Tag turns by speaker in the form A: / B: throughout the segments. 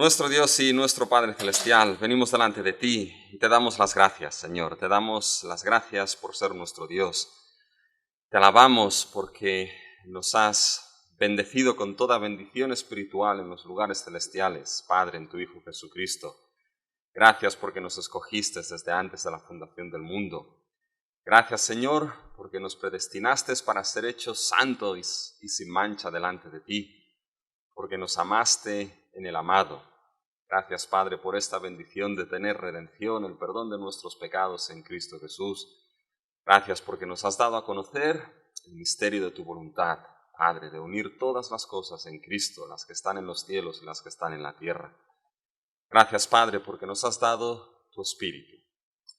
A: Nuestro Dios y nuestro Padre Celestial, venimos delante de ti y te damos las gracias, Señor. Te damos las gracias por ser nuestro Dios. Te alabamos porque nos has bendecido con toda bendición espiritual en los lugares celestiales, Padre, en tu Hijo Jesucristo. Gracias porque nos escogiste desde antes de la fundación del mundo. Gracias, Señor, porque nos predestinaste para ser hechos santos y sin mancha delante de ti, porque nos amaste en el amado. Gracias, Padre, por esta bendición de tener redención, el perdón de nuestros pecados en Cristo Jesús. Gracias porque nos has dado a conocer el misterio de tu voluntad, Padre, de unir todas las cosas en Cristo, las que están en los cielos y las que están en la tierra. Gracias, Padre, porque nos has dado tu Espíritu,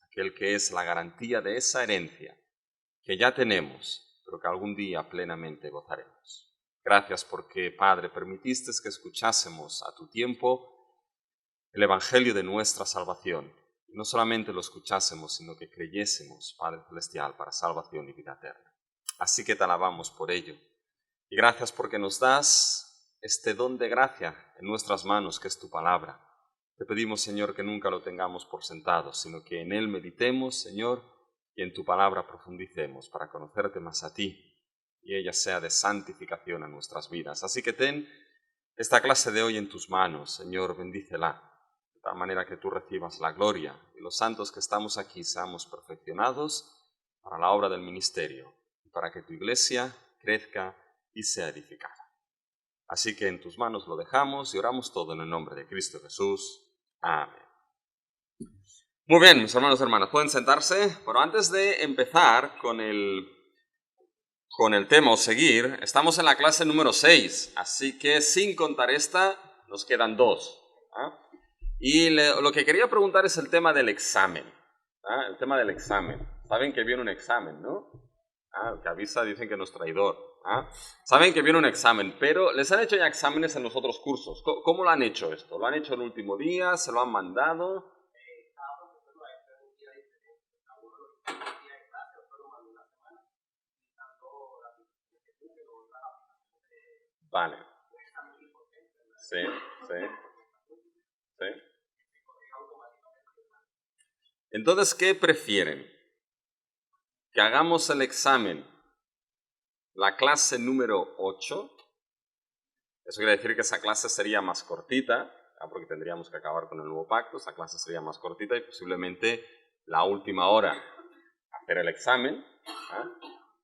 A: aquel que es la garantía de esa herencia que ya tenemos, pero que algún día plenamente gozaremos. Gracias porque, Padre, permitiste que escuchásemos a tu tiempo el Evangelio de nuestra salvación. Y no solamente lo escuchásemos, sino que creyésemos, Padre Celestial, para salvación y vida eterna. Así que te alabamos por ello. Y gracias porque nos das este don de gracia en nuestras manos, que es tu palabra. Te pedimos, Señor, que nunca lo tengamos por sentado, sino que en él meditemos, Señor, y en tu palabra profundicemos para conocerte más a ti y ella sea de santificación a nuestras vidas. Así que ten esta clase de hoy en tus manos, Señor, bendícela, de tal manera que tú recibas la gloria y los santos que estamos aquí seamos perfeccionados para la obra del ministerio y para que tu iglesia crezca y sea edificada. Así que en tus manos lo dejamos y oramos todo en el nombre de Cristo Jesús. Amén. Muy bien, mis hermanos y hermanas, pueden sentarse. Pero antes de empezar con el tema o seguir, estamos en la clase número 6, así que sin contar esta, nos quedan 2. Y lo que quería preguntar es el tema del examen. El tema del examen. Saben que viene un examen, ¿no? El que avisa dicen que no es traidor. Saben que viene un examen, pero ¿les han hecho ya exámenes en los otros cursos? ¿Cómo lo han hecho esto? ¿Lo han hecho el último día? ¿Se lo han mandado? Vale. Sí. Entonces, ¿qué prefieren? ¿Que hagamos el examen, la clase número 8? Eso quiere decir que esa clase sería más cortita, porque tendríamos que acabar con el nuevo pacto. Esa clase sería más cortita y posiblemente la última hora hacer el examen.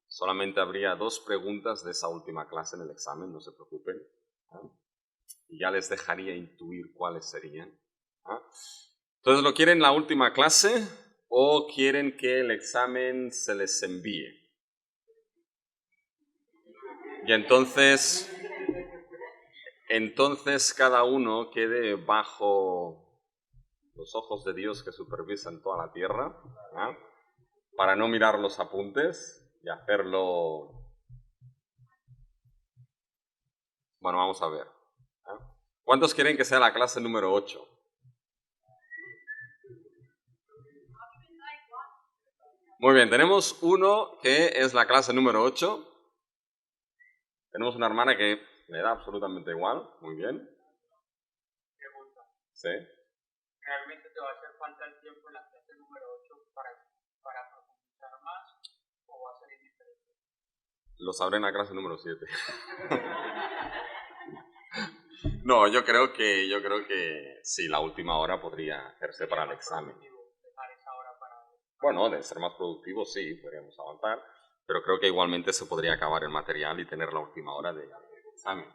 A: Solamente habría 2 preguntas de esa última clase en el examen, no se preocupen. Y ya les dejaría intuir cuáles serían. Entonces, ¿lo quieren la última clase o quieren que el examen se les envíe? Y entonces cada uno quede bajo los ojos de Dios que supervisan toda la tierra, para no mirar los apuntes y hacerlo. Bueno, vamos a ver. ¿Cuántos quieren que sea la clase número 8? Muy bien, tenemos uno que es la clase número 8. Tenemos una hermana que le da absolutamente igual. Muy bien.
B: Pregunta.
A: Sí.
B: ¿Realmente te va a hacer falta el tiempo en la clase número 8 para profundizar más o va a ser indiferente?
A: Lo sabré en la clase número 7. No, yo creo que sí, la última hora podría hacerse para el examen. Bueno, de ser más productivo sí, podríamos avanzar, pero creo que igualmente se podría acabar el material y tener la última hora del examen.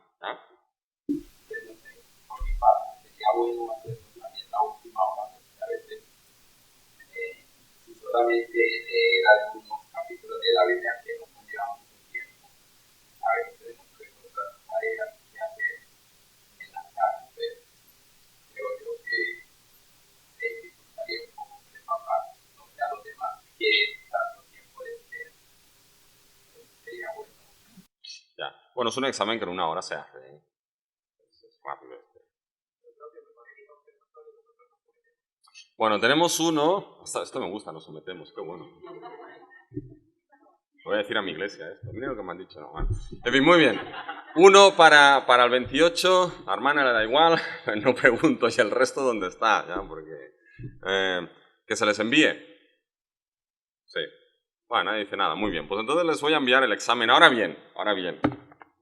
C: Sería bueno hacer también la última hora, porque a veces si solamente leer algunos capítulos de la Biblia que no conlleva mucho tiempo, a veces tenemos que encontrar tareas que hacer en la casa. Entonces, creo yo que disfrutaría un poco de papá, no sé a los demás que quieren tanto tiempo de leer. Sería bueno.
A: Ya. Bueno, es un examen que en 1 hora se hace, ¿eh? Es rápido. Bueno, tenemos uno. Esto me gusta, nos sometemos, qué bueno. Lo voy a decir a mi iglesia esto. Mira lo que me han dicho, no. En fin, muy bien. Uno para el 28, a hermana le da igual, no pregunto y el resto dónde está, ¿ya? Porque que se les envíe. Sí. Bueno, nadie dice nada, muy bien. Pues entonces les voy a enviar el examen. Ahora bien,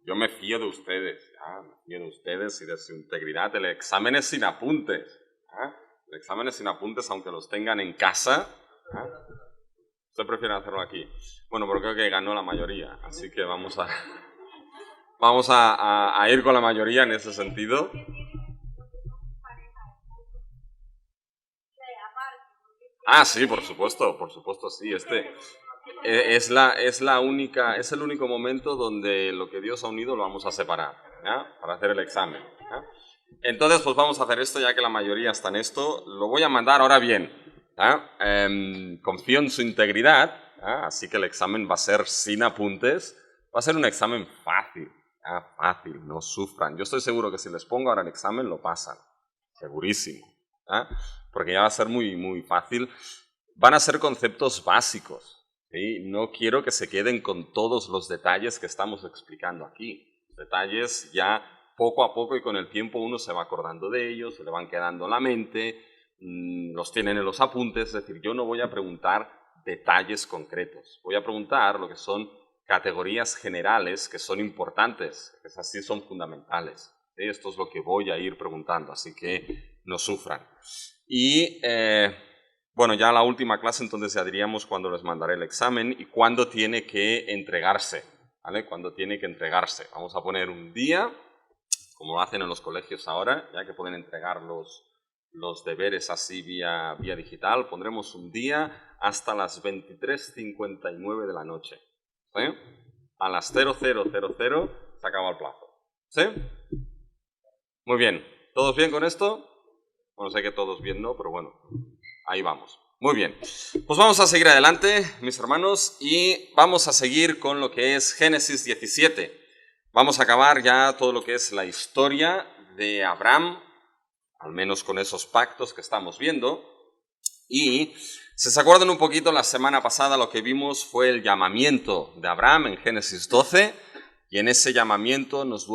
A: yo me fío de ustedes, ¿ya? Me fío de ustedes y de su integridad. El examen es sin apuntes, ¿ya? El examen es sin apuntes aunque los tengan en casa, ¿ya? Usted prefiere hacerlo aquí. Bueno, pero creo que ganó la mayoría, así que vamos a ir con la mayoría en ese sentido. Ah, sí, por supuesto, sí. Es el único momento donde lo que Dios ha unido lo vamos a separar, ¿ya? Para hacer el examen, ¿ya? Entonces, pues vamos a hacer esto, ya que la mayoría está en esto. Lo voy a mandar ahora bien, ¿ya? Confío en su integridad, ¿ya? Así que el examen va a ser sin apuntes. Va a ser un examen fácil, ¿ya? Fácil, no sufran. Yo estoy seguro que si les pongo ahora el examen lo pasan, segurísimo, ¿ya? Porque ya va a ser muy, muy fácil. Van a ser conceptos básicos, ¿sí? No quiero que se queden con todos los detalles que estamos explicando aquí. Detalles ya poco a poco y con el tiempo uno se va acordando de ellos, se le van quedando en la mente, los tienen en los apuntes. Es decir, yo no voy a preguntar detalles concretos, voy a preguntar lo que son categorías generales que son importantes, que así son fundamentales. ¿Sí? Esto es lo que voy a ir preguntando, así que no sufran. Y bueno, ya la última clase entonces ya diríamos cuándo les mandaré el examen y cuándo tiene que entregarse, ¿vale? Cuándo tiene que entregarse. Vamos a poner un día, como lo hacen en los colegios ahora, ya que pueden entregar los deberes así vía digital. Pondremos un día hasta las 23:59 de la noche, ¿sí? A las 00:00 se acaba el plazo, ¿sí? Muy bien. ¿Todos bien con esto? Bueno, sé que todos bien no, pero bueno, ahí vamos. Muy bien. Pues vamos a seguir adelante, mis hermanos, y vamos a seguir con lo que es Génesis 17. Vamos a acabar ya todo lo que es la historia de Abraham, al menos con esos pactos que estamos viendo. Y si se acuerdan un poquito, la semana pasada lo que vimos fue el llamamiento de Abraham en Génesis 12. Y en ese llamamiento nos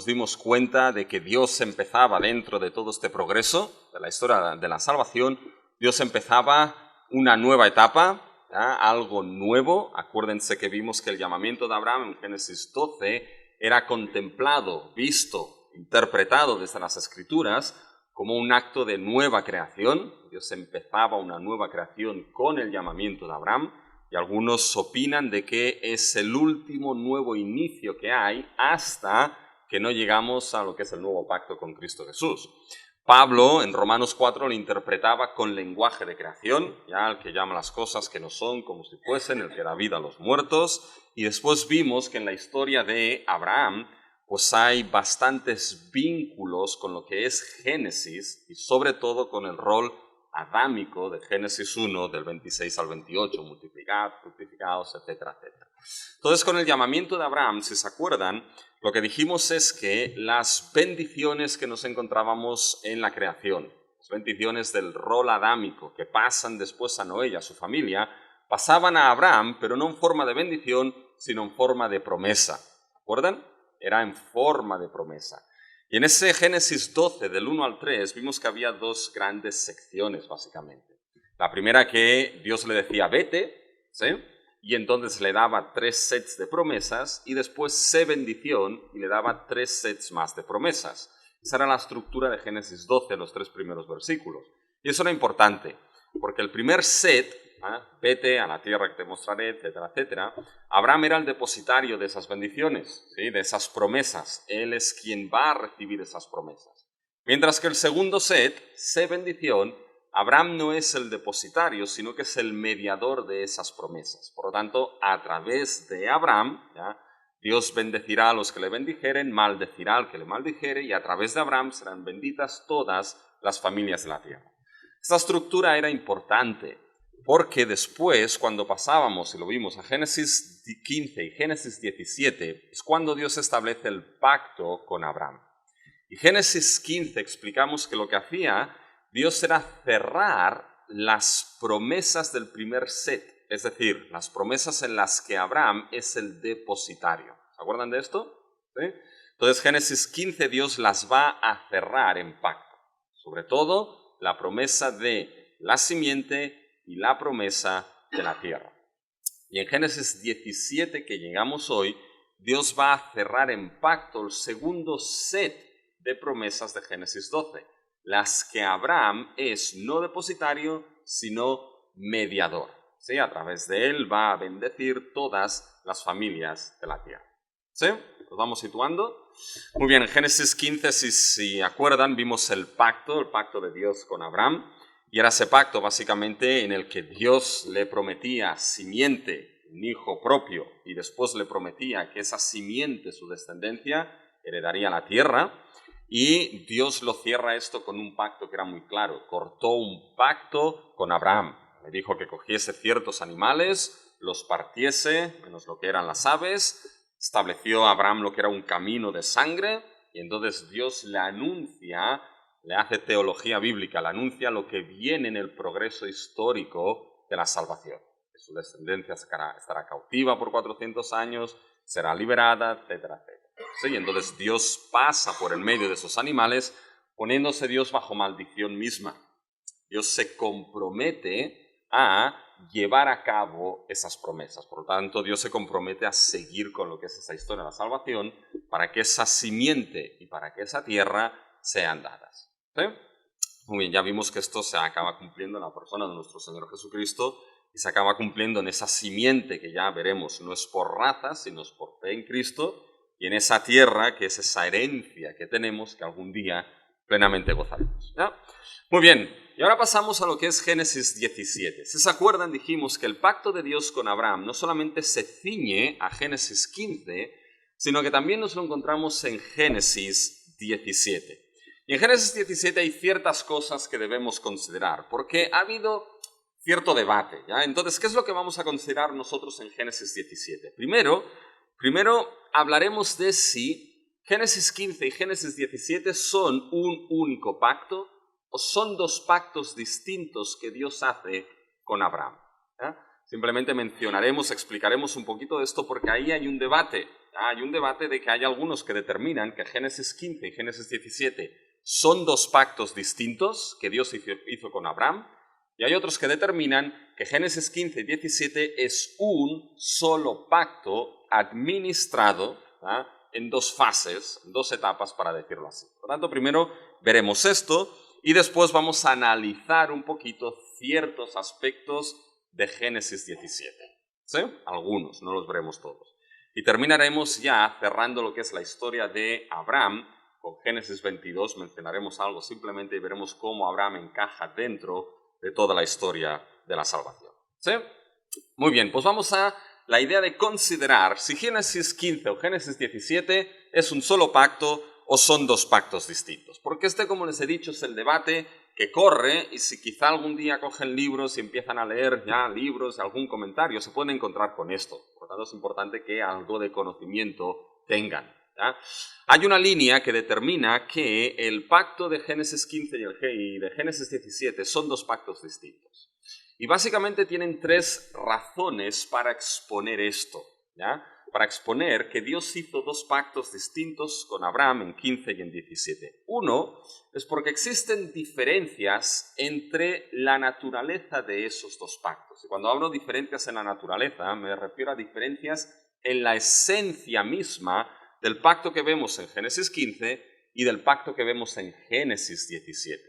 A: dimos cuenta de que Dios empezaba dentro de todo este progreso de la historia de la salvación, Dios empezaba una nueva etapa, ¿ya? Algo nuevo. Acuérdense que vimos que el llamamiento de Abraham en Génesis 12 era contemplado, visto, interpretado desde las Escrituras como un acto de nueva creación. Dios empezaba una nueva creación con el llamamiento de Abraham. Y algunos opinan de que es el último nuevo inicio que hay hasta que no llegamos a lo que es el nuevo pacto con Cristo Jesús. Pablo en Romanos 4 lo interpretaba con lenguaje de creación, ya el que llama las cosas que no son como si fuesen, el que da vida a los muertos. Y después vimos que en la historia de Abraham pues hay bastantes vínculos con lo que es Génesis y sobre todo con el rol adámico de Génesis 1, del 26 al 28, multiplicados, fructificados, etcétera, etcétera. Entonces, con el llamamiento de Abraham, si se acuerdan, lo que dijimos es que las bendiciones que nos encontrábamos en la creación, las bendiciones del rol adámico que pasan después a Noé y a su familia, pasaban a Abraham, pero no en forma de bendición, sino en forma de promesa. ¿Se acuerdan? Era en forma de promesa. Y en ese Génesis 12, del 1 al 3, vimos que había dos grandes secciones, básicamente. La primera que Dios le decía, vete, ¿sí? Y entonces le daba 3 sets de promesas, y después sé bendición, y le daba 3 sets más de promesas. Esa era la estructura de Génesis 12, los 3 primeros versículos. Y eso era importante, porque el primer set, vete a la tierra que te mostraré, etcétera, etcétera. Abraham era el depositario de esas bendiciones, ¿sí? De esas promesas. Él es quien va a recibir esas promesas. Mientras que el segundo set, sé bendición, Abraham no es el depositario, sino que es el mediador de esas promesas. Por lo tanto, a través de Abraham, ¿ya? Dios bendecirá a los que le bendijeren, maldecirá al que le maldijere, y a través de Abraham serán benditas todas las familias de la tierra. Esta estructura era importante, porque después, cuando pasábamos, y lo vimos, a Génesis 15 y Génesis 17, es cuando Dios establece el pacto con Abraham. Y Génesis 15 explicamos que lo que hacía Dios era cerrar las promesas del primer set, es decir, las promesas en las que Abraham es el depositario. ¿Se acuerdan de esto? ¿Sí? Entonces, Génesis 15, Dios las va a cerrar en pacto. Sobre todo, la promesa de la simiente y la promesa de la tierra. Y en Génesis 17, que llegamos hoy, Dios va a cerrar en pacto el segundo set de promesas de Génesis 12, las que Abraham es no depositario, sino mediador. ¿Sí? A través de él va a bendecir todas las familias de la tierra. ¿Sí? ¿Nos vamos situando? Muy bien, en Génesis 15, si acuerdan, vimos el pacto de Dios con Abraham, y era ese pacto básicamente en el que Dios le prometía simiente, un hijo propio, y después le prometía que esa simiente, su descendencia, heredaría la tierra, y Dios lo cierra esto con un pacto que era muy claro. Cortó un pacto con Abraham. Le dijo que cogiese ciertos animales, los partiese, menos lo que eran las aves, estableció a Abraham lo que era un camino de sangre, y entonces Dios le anuncia, le hace teología bíblica, le anuncia lo que viene en el progreso histórico de la salvación. Que su descendencia estará cautiva por 400 años, será liberada, etcétera, etcétera. ¿Sí? Y entonces Dios pasa por el medio de esos animales, poniéndose Dios bajo maldición misma. Dios se compromete a llevar a cabo esas promesas. Por lo tanto, Dios se compromete a seguir con lo que es esa historia de la salvación para que esa simiente y para que esa tierra sean dadas. ¿Sí? Muy bien, ya vimos que esto se acaba cumpliendo en la persona de nuestro Señor Jesucristo y se acaba cumpliendo en esa simiente que ya veremos, no es por raza, sino es por fe en Cristo, y en esa tierra que es esa herencia que tenemos que algún día plenamente gozaremos. ¿Ya? Muy bien, y ahora pasamos a lo que es Génesis 17. Si se acuerdan, dijimos que el pacto de Dios con Abraham no solamente se ciñe a Génesis 15, sino que también nos lo encontramos en Génesis 17. Y en Génesis 17 hay ciertas cosas que debemos considerar, porque ha habido cierto debate, ¿ya? Entonces, ¿qué es lo que vamos a considerar nosotros en Génesis 17? Primero hablaremos de si Génesis 15 y Génesis 17 son un único pacto o son dos pactos distintos que Dios hace con Abraham. ¿Ya? Simplemente mencionaremos, explicaremos un poquito de esto porque ahí hay un debate. ¿Ya? Hay un debate de que hay algunos que determinan que Génesis 15 y Génesis 17 son dos pactos distintos que Dios hizo con Abraham, y hay otros que determinan que Génesis 15 y 17 es un solo pacto administrado, ¿ya? En dos fases, en dos etapas, para decirlo así. Por lo tanto, primero veremos esto y después vamos a analizar un poquito ciertos aspectos de Génesis 17. ¿Sí? Algunos, no los veremos todos. Y terminaremos ya cerrando lo que es la historia de Abraham. Con Génesis 22 mencionaremos algo simplemente y veremos cómo Abraham encaja dentro de toda la historia de la salvación. ¿Sí? Muy bien, pues vamos a la idea de considerar si Génesis 15 o Génesis 17 es un solo pacto o son dos pactos distintos. Porque como les he dicho, es el debate que corre, y si quizá algún día cogen libros y empiezan a leer ya libros, algún comentario, se pueden encontrar con esto. Por lo tanto, es importante que algo de conocimiento tengan. ¿Ya? Hay una línea que determina que el pacto de Génesis 15 y de Génesis 17 son dos pactos distintos. Y básicamente tienen tres razones para exponer esto, ¿ya? Para exponer que Dios hizo dos pactos distintos con Abraham en 15 y en 17. Uno es porque existen diferencias entre la naturaleza de esos dos pactos. Y cuando hablo de diferencias en la naturaleza, me refiero a diferencias en la esencia misma del pacto que vemos en Génesis 15 y del pacto que vemos en Génesis 17.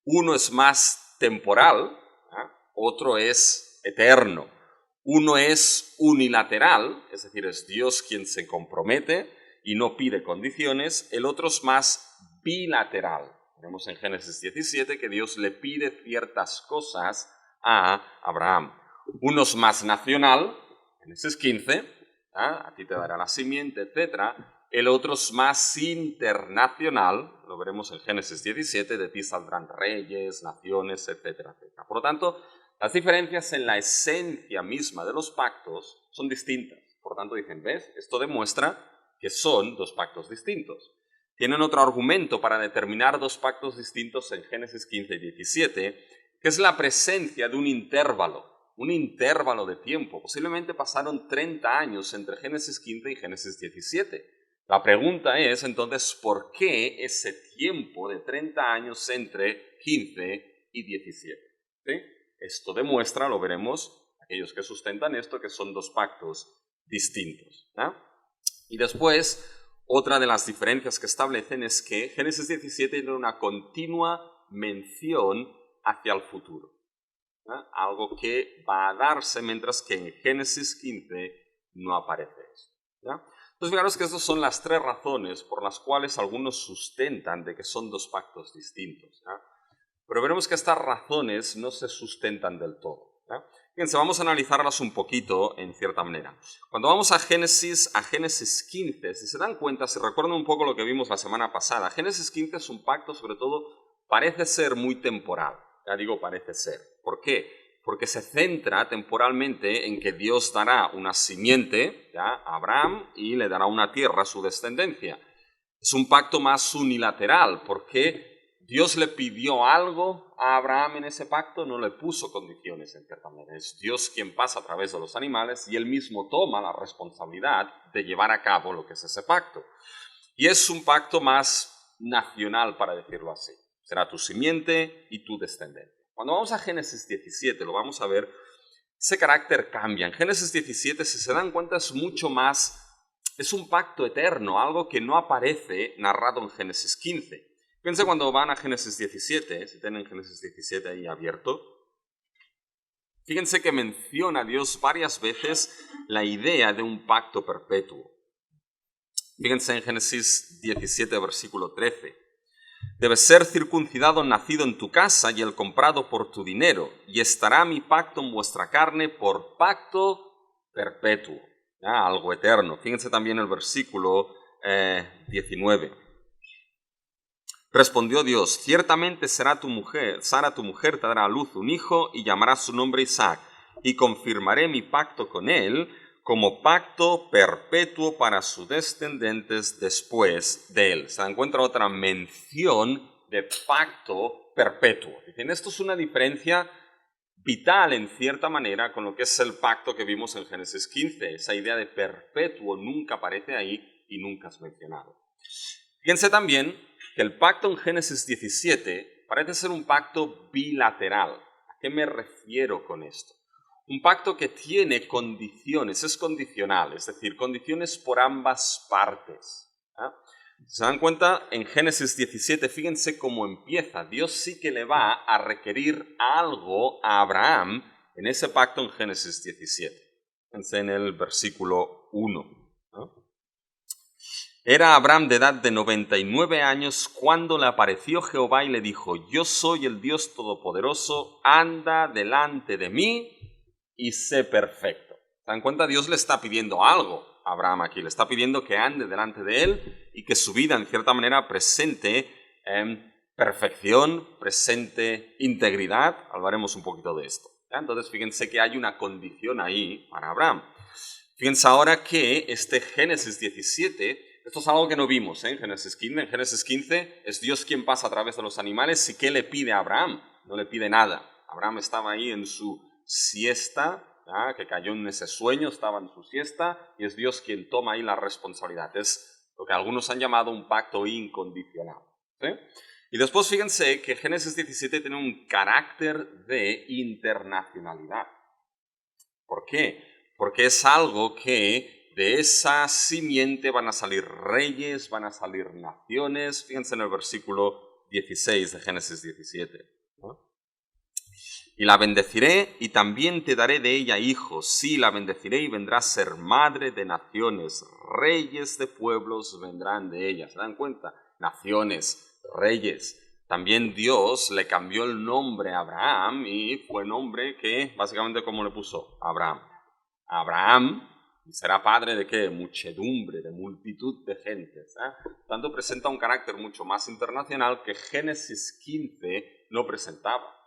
A: Uno es más temporal, ¿eh? Otro es eterno. Uno es unilateral, es decir, es Dios quien se compromete y no pide condiciones. El otro es más bilateral. Vemos en Génesis 17 que Dios le pide ciertas cosas a Abraham. Uno es más nacional, Génesis 15, a ti te dará la simiente, etc. El otro es más internacional, lo veremos en Génesis 17, de ti saldrán reyes, naciones, etcétera, etcétera. Por lo tanto, las diferencias en la esencia misma de los pactos son distintas. Por tanto, dicen, ¿ves? Esto demuestra que son dos pactos distintos. Tienen otro argumento para determinar dos pactos distintos en Génesis 15 y 17, que es la presencia de un intervalo de tiempo. Posiblemente pasaron 30 años entre Génesis 15 y Génesis 17. La pregunta es entonces, ¿por qué ese tiempo de 30 años entre 15 y 17? ¿Sí? Esto demuestra, lo veremos, aquellos que sustentan esto, que son dos pactos distintos. ¿No? Y después, otra de las diferencias que establecen es que Génesis 17 tiene una continua mención hacia el futuro. ¿No? Algo que va a darse, mientras que en Génesis 15 no aparece esto. ¿No? Entonces, fijaros que estas son las tres razones por las cuales algunos sustentan de que son dos pactos distintos. ¿No? Pero veremos que estas razones no se sustentan del todo. ¿No? Fíjense, vamos a analizarlas un poquito en cierta manera. Cuando vamos a Génesis 15, si se dan cuenta, si recuerdan un poco lo que vimos la semana pasada, Génesis 15 es un pacto, sobre todo, parece ser muy temporal. Ya digo, parece ser. ¿Por qué? Porque se centra temporalmente en que Dios dará una simiente, ¿ya?, a Abraham, y le dará una tierra a su descendencia. Es un pacto más unilateral, porque Dios le pidió algo a Abraham en ese pacto, no le puso condiciones en cierta manera. Es Dios quien pasa a través de los animales y él mismo toma la responsabilidad de llevar a cabo lo que es ese pacto. Y es un pacto más nacional, para decirlo así. Será tu simiente y tu descendencia. Cuando vamos a Génesis 17, lo vamos a ver, ese carácter cambia. En Génesis 17, si se dan cuenta, es mucho más, es un pacto eterno, algo que no aparece narrado en Génesis 15. Fíjense cuando van a Génesis 17, si tienen Génesis 17 ahí abierto, fíjense que menciona Dios varias veces la idea de un pacto perpetuo. Fíjense en Génesis 17, versículo 13. Debes ser circuncidado nacido en tu casa y el comprado por tu dinero, y estará mi pacto en vuestra carne por pacto perpetuo. ¿Ya? Algo eterno. Fíjense también el versículo 19. Respondió Dios, ciertamente será tu mujer, Sara tu mujer te dará a luz un hijo y llamarás su nombre Isaac, y confirmaré mi pacto con él como pacto perpetuo para sus descendientes después de él. Se encuentra otra mención de pacto perpetuo. Dicen, esto es una diferencia vital en cierta manera con lo que es el pacto que vimos en Génesis 15. Esa idea de perpetuo nunca aparece ahí y nunca es mencionado. Fíjense también que el pacto en Génesis 17 parece ser un pacto bilateral. ¿A qué me refiero con esto? Un pacto que tiene condiciones, es condicional, es decir, condiciones por ambas partes. ¿Ah? ¿Se dan cuenta? En Génesis 17, fíjense cómo empieza. Dios sí que le va a requerir algo a Abraham en ese pacto en Génesis 17. Fíjense en el versículo 1. ¿No? Era Abraham de edad de 99 años cuando le apareció Jehová y le dijo, yo soy el Dios Todopoderoso, anda delante de mí y sé perfecto. ¿Se dan cuenta? Dios le está pidiendo algo a Abraham aquí, le está pidiendo que ande delante de él y que su vida en cierta manera presente perfección, presente integridad. Hablaremos un poquito de esto. ¿Ya? Entonces fíjense que hay una condición ahí para Abraham. Fíjense ahora que este Génesis 17, esto es algo que no vimos en Génesis 15. En Génesis 15 es Dios quien pasa a través de los animales y ¿qué le pide a Abraham? No le pide nada. Abraham estaba ahí en su siesta, ¿ya? Que cayó en ese sueño, estaba en su siesta y es Dios quien toma ahí la responsabilidad. Es lo que algunos han llamado un pacto incondicional. ¿Sí? Y después fíjense que Génesis 17 tiene un carácter de internacionalidad. ¿Por qué? Porque es algo que de esa simiente van a salir reyes, van a salir naciones. Fíjense en el versículo 16 de Génesis 17. ¿No? Y la bendeciré y también te daré de ella hijos. Sí, la bendeciré y vendrá a ser madre de naciones. Reyes de pueblos vendrán de ella. ¿Se dan cuenta? Naciones, reyes. También Dios le cambió el nombre a Abraham y fue nombre que, básicamente, ¿cómo le puso? Abraham. Abraham será padre de ¿qué? Muchedumbre, de multitud de gentes. Tanto presenta un carácter mucho más internacional que Génesis 15 no presentaba.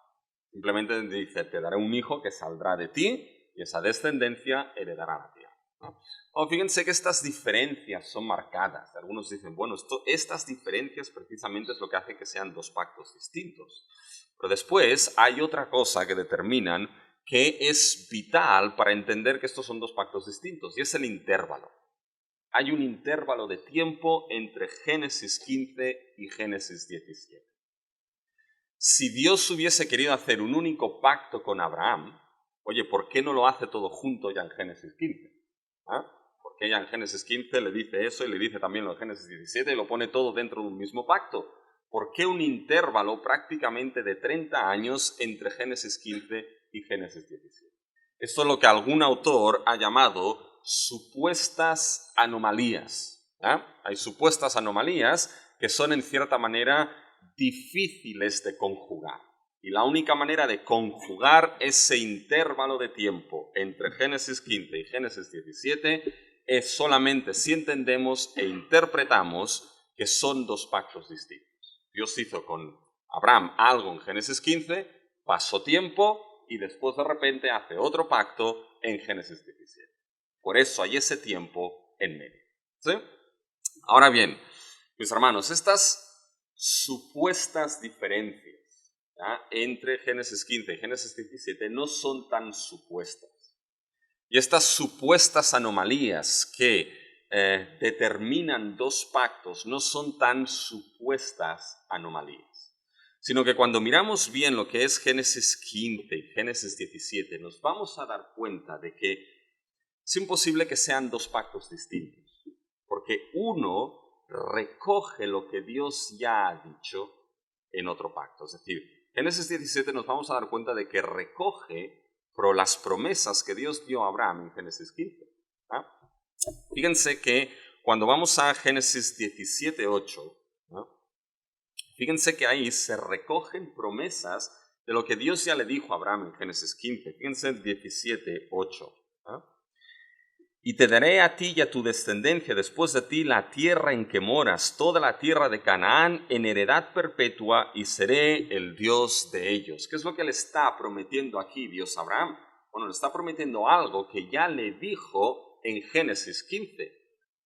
A: Simplemente dice, te daré un hijo que saldrá de ti y esa descendencia heredará la tierra. ¿No? Oh, fíjense que estas diferencias son marcadas. Algunos dicen, bueno, estas diferencias precisamente es lo que hace que sean dos pactos distintos. Pero después hay otra cosa que determinan que es vital para entender que estos son dos pactos distintos y es el intervalo. Hay un intervalo de tiempo entre Génesis 15 y Génesis 17. Si Dios hubiese querido hacer un único pacto con Abraham, oye, ¿por qué no lo hace todo junto ya en Génesis 15? ¿Ah? Porque ya en Génesis 15 le dice eso y le dice también lo de Génesis 17 y lo pone todo dentro de un mismo pacto. ¿Por qué un intervalo prácticamente de 30 años entre Génesis 15 y Génesis 17? Esto es lo que algún autor ha llamado supuestas anomalías. Hay supuestas anomalías que son en cierta manera difíciles de conjugar. Y la única manera de conjugar ese intervalo de tiempo entre Génesis 15 y Génesis 17 es solamente si entendemos e interpretamos que son dos pactos distintos. Dios hizo con Abraham algo en Génesis 15, pasó tiempo y después de repente hace otro pacto en Génesis 17. Por eso hay ese tiempo en medio. ¿Sí? Ahora bien, mis hermanos, estas supuestas diferencias entre Génesis 15 y Génesis 17 no son tan supuestas. Y estas supuestas anomalías que determinan dos pactos no son tan supuestas anomalías, sino que cuando miramos bien lo que es Génesis 15 y Génesis 17, nos vamos a dar cuenta de que es imposible que sean dos pactos distintos, porque uno recoge lo que Dios ya ha dicho en otro pacto. Es decir, Génesis 17 nos vamos a dar cuenta de que recoge las promesas que Dios dio a Abraham en Génesis 15. Fíjense que cuando vamos a Génesis 17:8, fíjense que ahí se recogen promesas de lo que Dios ya le dijo a Abraham en Génesis 15. Fíjense 17:8. Y te daré a ti y a tu descendencia después de ti la tierra en que moras, toda la tierra de Canaán, en heredad perpetua, y seré el Dios de ellos. ¿Qué es lo que le está prometiendo aquí Dios a Abraham? Bueno, le está prometiendo algo que ya le dijo en Génesis 15.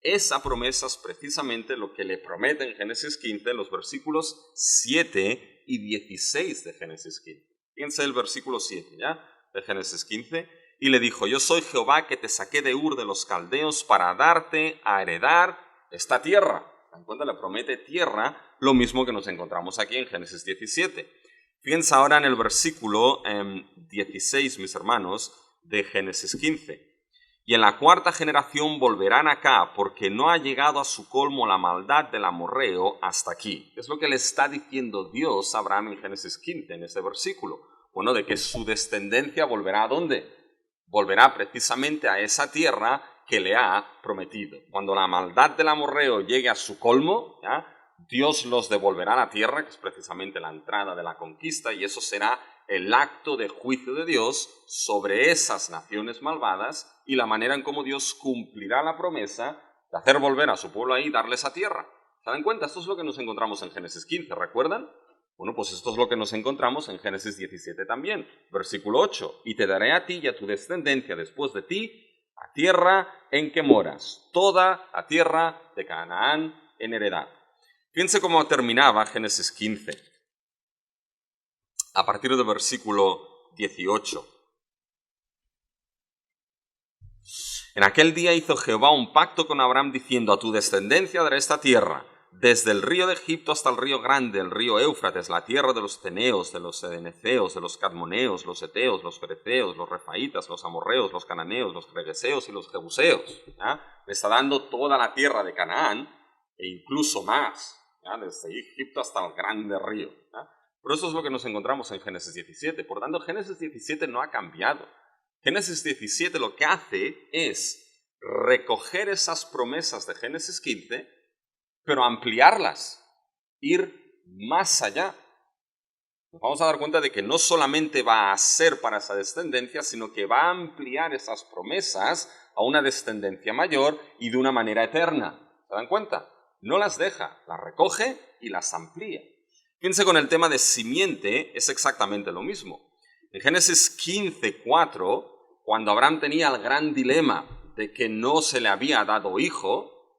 A: Esa promesa es precisamente lo que le promete en Génesis 15, los versículos 7 y 16 de Génesis 15. Fíjense el versículo 7, ¿ya? De Génesis 15. Y le dijo, yo soy Jehová que te saqué de Ur de los Caldeos para darte a heredar esta tierra. En cuenta, le promete tierra, lo mismo que nos encontramos aquí en Génesis 17. Fíjense ahora en el versículo 16, mis hermanos, de Génesis 15. Y en la cuarta generación volverán acá, porque no ha llegado a su colmo la maldad del amorreo hasta aquí. Es lo que le está diciendo Dios a Abraham en Génesis 15, en ese versículo. Bueno, de que su descendencia volverá ¿a dónde? Volverá precisamente a esa tierra que le ha prometido. Cuando la maldad del amorreo llegue a su colmo, Dios los devolverá a la tierra, que es precisamente la entrada de la conquista, y eso será el acto de juicio de Dios sobre esas naciones malvadas y la manera en cómo Dios cumplirá la promesa de hacer volver a su pueblo ahí y darles a tierra. ¿Se dan cuenta? Esto es lo que nos encontramos en Génesis 15, ¿recuerdan? Bueno, pues esto es lo que nos encontramos en Génesis 17 también, versículo 8. Y te daré a ti y a tu descendencia después de ti a tierra en que moras, toda la tierra de Canaán en heredad. Fíjense cómo terminaba Génesis 15, a partir del versículo 18. En aquel día hizo Jehová un pacto con Abraham diciendo, a tu descendencia daré esta tierra, desde el río de Egipto hasta el río grande, el río Éufrates, la tierra de los ceneos, de los edeneceos, de los cadmoneos, los eteos, los fereceos, los refaitas, los amorreos, los cananeos, los gregeseos y los jebuseos. Le está dando toda la tierra de Canaán e incluso más, desde Egipto hasta el grande río. Pero eso es lo que nos encontramos en Génesis 17. Por tanto, Génesis 17 no ha cambiado. Génesis 17 lo que hace es recoger esas promesas de Génesis 15, pero ampliarlas, ir más allá. Nos vamos a dar cuenta de que no solamente va a ser para esa descendencia, sino que va a ampliar esas promesas a una descendencia mayor y de una manera eterna. ¿Se dan cuenta? No las deja, las recoge y las amplía. Fíjense, con el tema de simiente es exactamente lo mismo. En Génesis 15:4, cuando Abraham tenía el gran dilema de que no se le había dado hijo,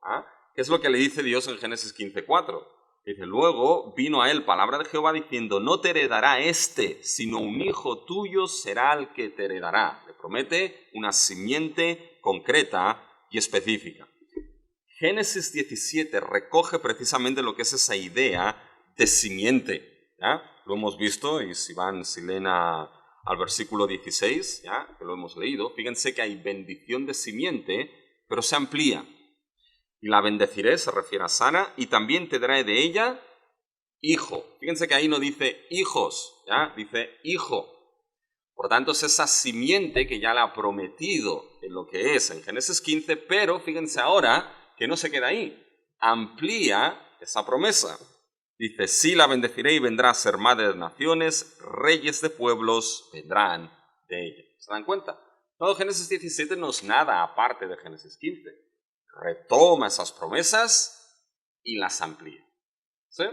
A: ¿qué es lo que le dice Dios en Génesis 15:4? Dice, luego vino a él palabra de Jehová diciendo, no te heredará sino un hijo tuyo será el que te heredará. Le promete una simiente concreta y específica. Génesis 17 recoge precisamente lo que es esa idea de simiente, ¿ya? Lo hemos visto, y si leen al versículo 16, ¿ya? Que lo hemos leído, fíjense que hay bendición de simiente, pero se amplía. Y la bendeciré, se refiere a Sara, y también te daré de ella hijo. Fíjense que ahí no dice hijos, ¿ya? Dice hijo. Por tanto, es esa simiente que ya le ha prometido en lo que es en Génesis 15, pero fíjense ahora que no se queda ahí. Amplía esa promesa. Dice, sí la bendeciré y vendrá a ser madre de naciones, reyes de pueblos vendrán de ella. ¿Se dan cuenta? Todo Génesis 17 no es nada aparte de Génesis 15. Retoma esas promesas y las amplía. ¿Sí?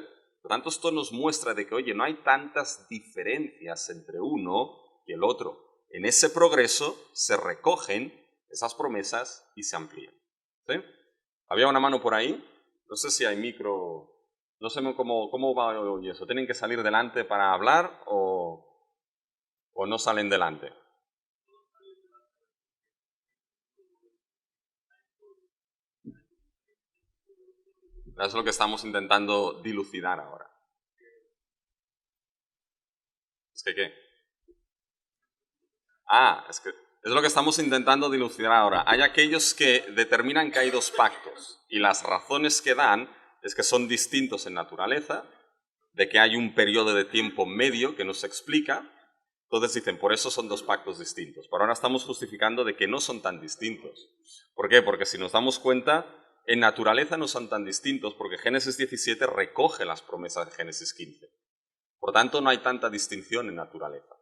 A: Por tanto, esto nos muestra de que, oye, no hay tantas diferencias entre uno y el otro. En ese progreso se recogen esas promesas y se amplían. ¿Sí? Había una mano por ahí. No sé si hay micro. No sé cómo va hoy eso. ¿Tienen que salir delante para hablar o no salen delante? Eso es lo que estamos intentando dilucidar ahora. ¿Es que qué? Es que es lo que estamos intentando dilucidar ahora. Hay aquellos que determinan que hay dos pactos y las razones que dan es que son distintos en naturaleza, de que hay un periodo de tiempo medio que no se explica. Entonces dicen, por eso son dos pactos distintos. Pero ahora estamos justificando de que no son tan distintos. ¿Por qué? Porque si nos damos cuenta, en naturaleza no son tan distintos porque Génesis 17 recoge las promesas de Génesis 15. Por tanto, no hay tanta distinción en naturaleza.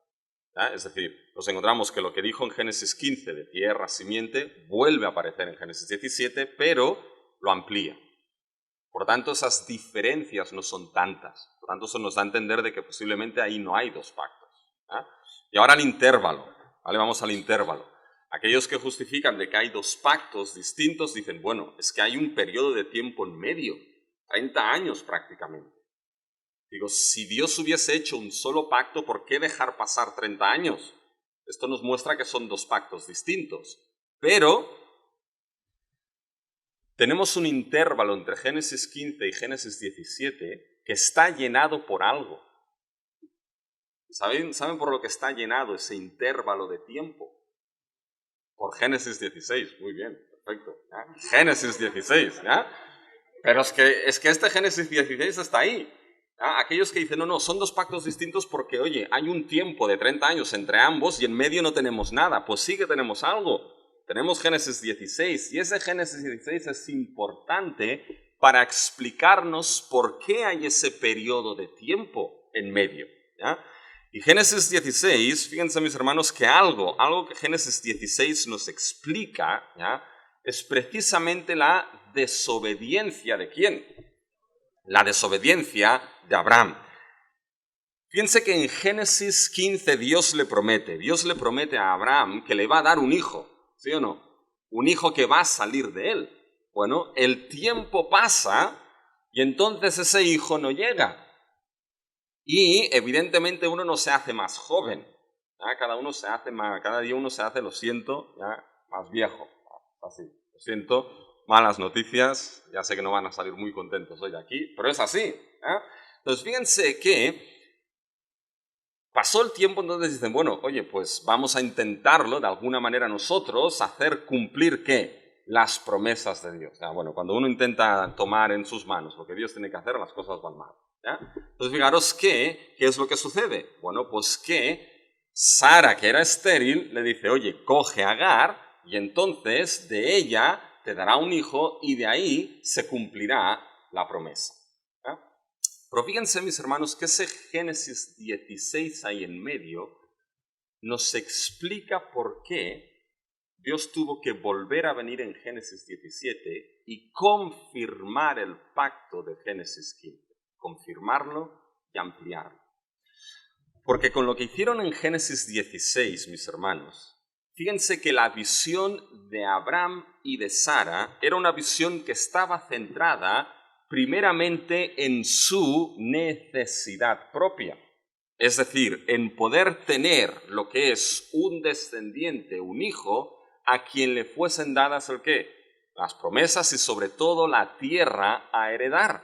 A: ¿Ya? Es decir, nos encontramos que lo que dijo en Génesis 15 de tierra, simiente, vuelve a aparecer en Génesis 17, pero lo amplía. Por tanto, esas diferencias no son tantas. Por tanto, eso nos da a entender de que posiblemente ahí no hay dos pactos. ¿Ya? Y ahora el intervalo. ¿Vale? Vamos al intervalo. Aquellos que justifican de que hay dos pactos distintos dicen, bueno, es que hay un periodo de tiempo en medio, 30 años prácticamente. Digo, si Dios hubiese hecho un solo pacto, ¿por qué dejar pasar 30 años? Esto nos muestra que son dos pactos distintos. Pero tenemos un intervalo entre Génesis 15 y Génesis 17 que está llenado por algo. ¿Saben por lo que está llenado ese intervalo de tiempo? Por Génesis 16. Muy bien, perfecto. ¿Ya? Génesis 16, ¿ya? Pero es que este Génesis 16 está ahí. Aquellos que dicen, no, son dos pactos distintos porque, oye, hay un tiempo de 30 años entre ambos y en medio no tenemos nada. Pues sí que tenemos algo. Tenemos Génesis 16 y ese Génesis 16 es importante para explicarnos por qué hay ese periodo de tiempo en medio. ¿Ya? Y Génesis 16, fíjense mis hermanos, que algo que Génesis 16 nos explica, ¿ya? Es precisamente la desobediencia de ¿quién? La desobediencia de Abraham. Fíjense que en Génesis 15 Dios le promete a Abraham que le va a dar un hijo, ¿sí o no? Un hijo que va a salir de él. Bueno, el tiempo pasa y entonces ese hijo no llega. Y evidentemente uno no se hace más joven. ¿Ya? Cada día uno se hace, lo siento, ¿ya? Más viejo. Así, lo siento. Malas noticias, ya sé que no van a salir muy contentos hoy aquí, pero es así. ¿Eh? Entonces, fíjense que pasó el tiempo, entonces dicen, bueno, oye, pues vamos a intentarlo de alguna manera nosotros, hacer cumplir, ¿qué? Las promesas de Dios. ¿Ya? Bueno, cuando uno intenta tomar en sus manos lo que Dios tiene que hacer, las cosas van mal. ¿Ya? Entonces, fijaros ¿qué es lo que sucede? Bueno, pues que Sara, que era estéril, le dice, oye, coge a Agar y entonces de ella te dará un hijo y de ahí se cumplirá la promesa. ¿Ya? Pero fíjense, mis hermanos, que ese Génesis 16 ahí en medio nos explica por qué Dios tuvo que volver a venir en Génesis 17 y confirmar el pacto de Génesis 15. Confirmarlo y ampliarlo. Porque con lo que hicieron en Génesis 16, mis hermanos, fíjense que la visión de Abraham y de Sara era una visión que estaba centrada primeramente en su necesidad propia. Es decir, en poder tener lo que es un descendiente, un hijo, a quien le fuesen dadas ¿el qué? las promesas y sobre todo la tierra a heredar.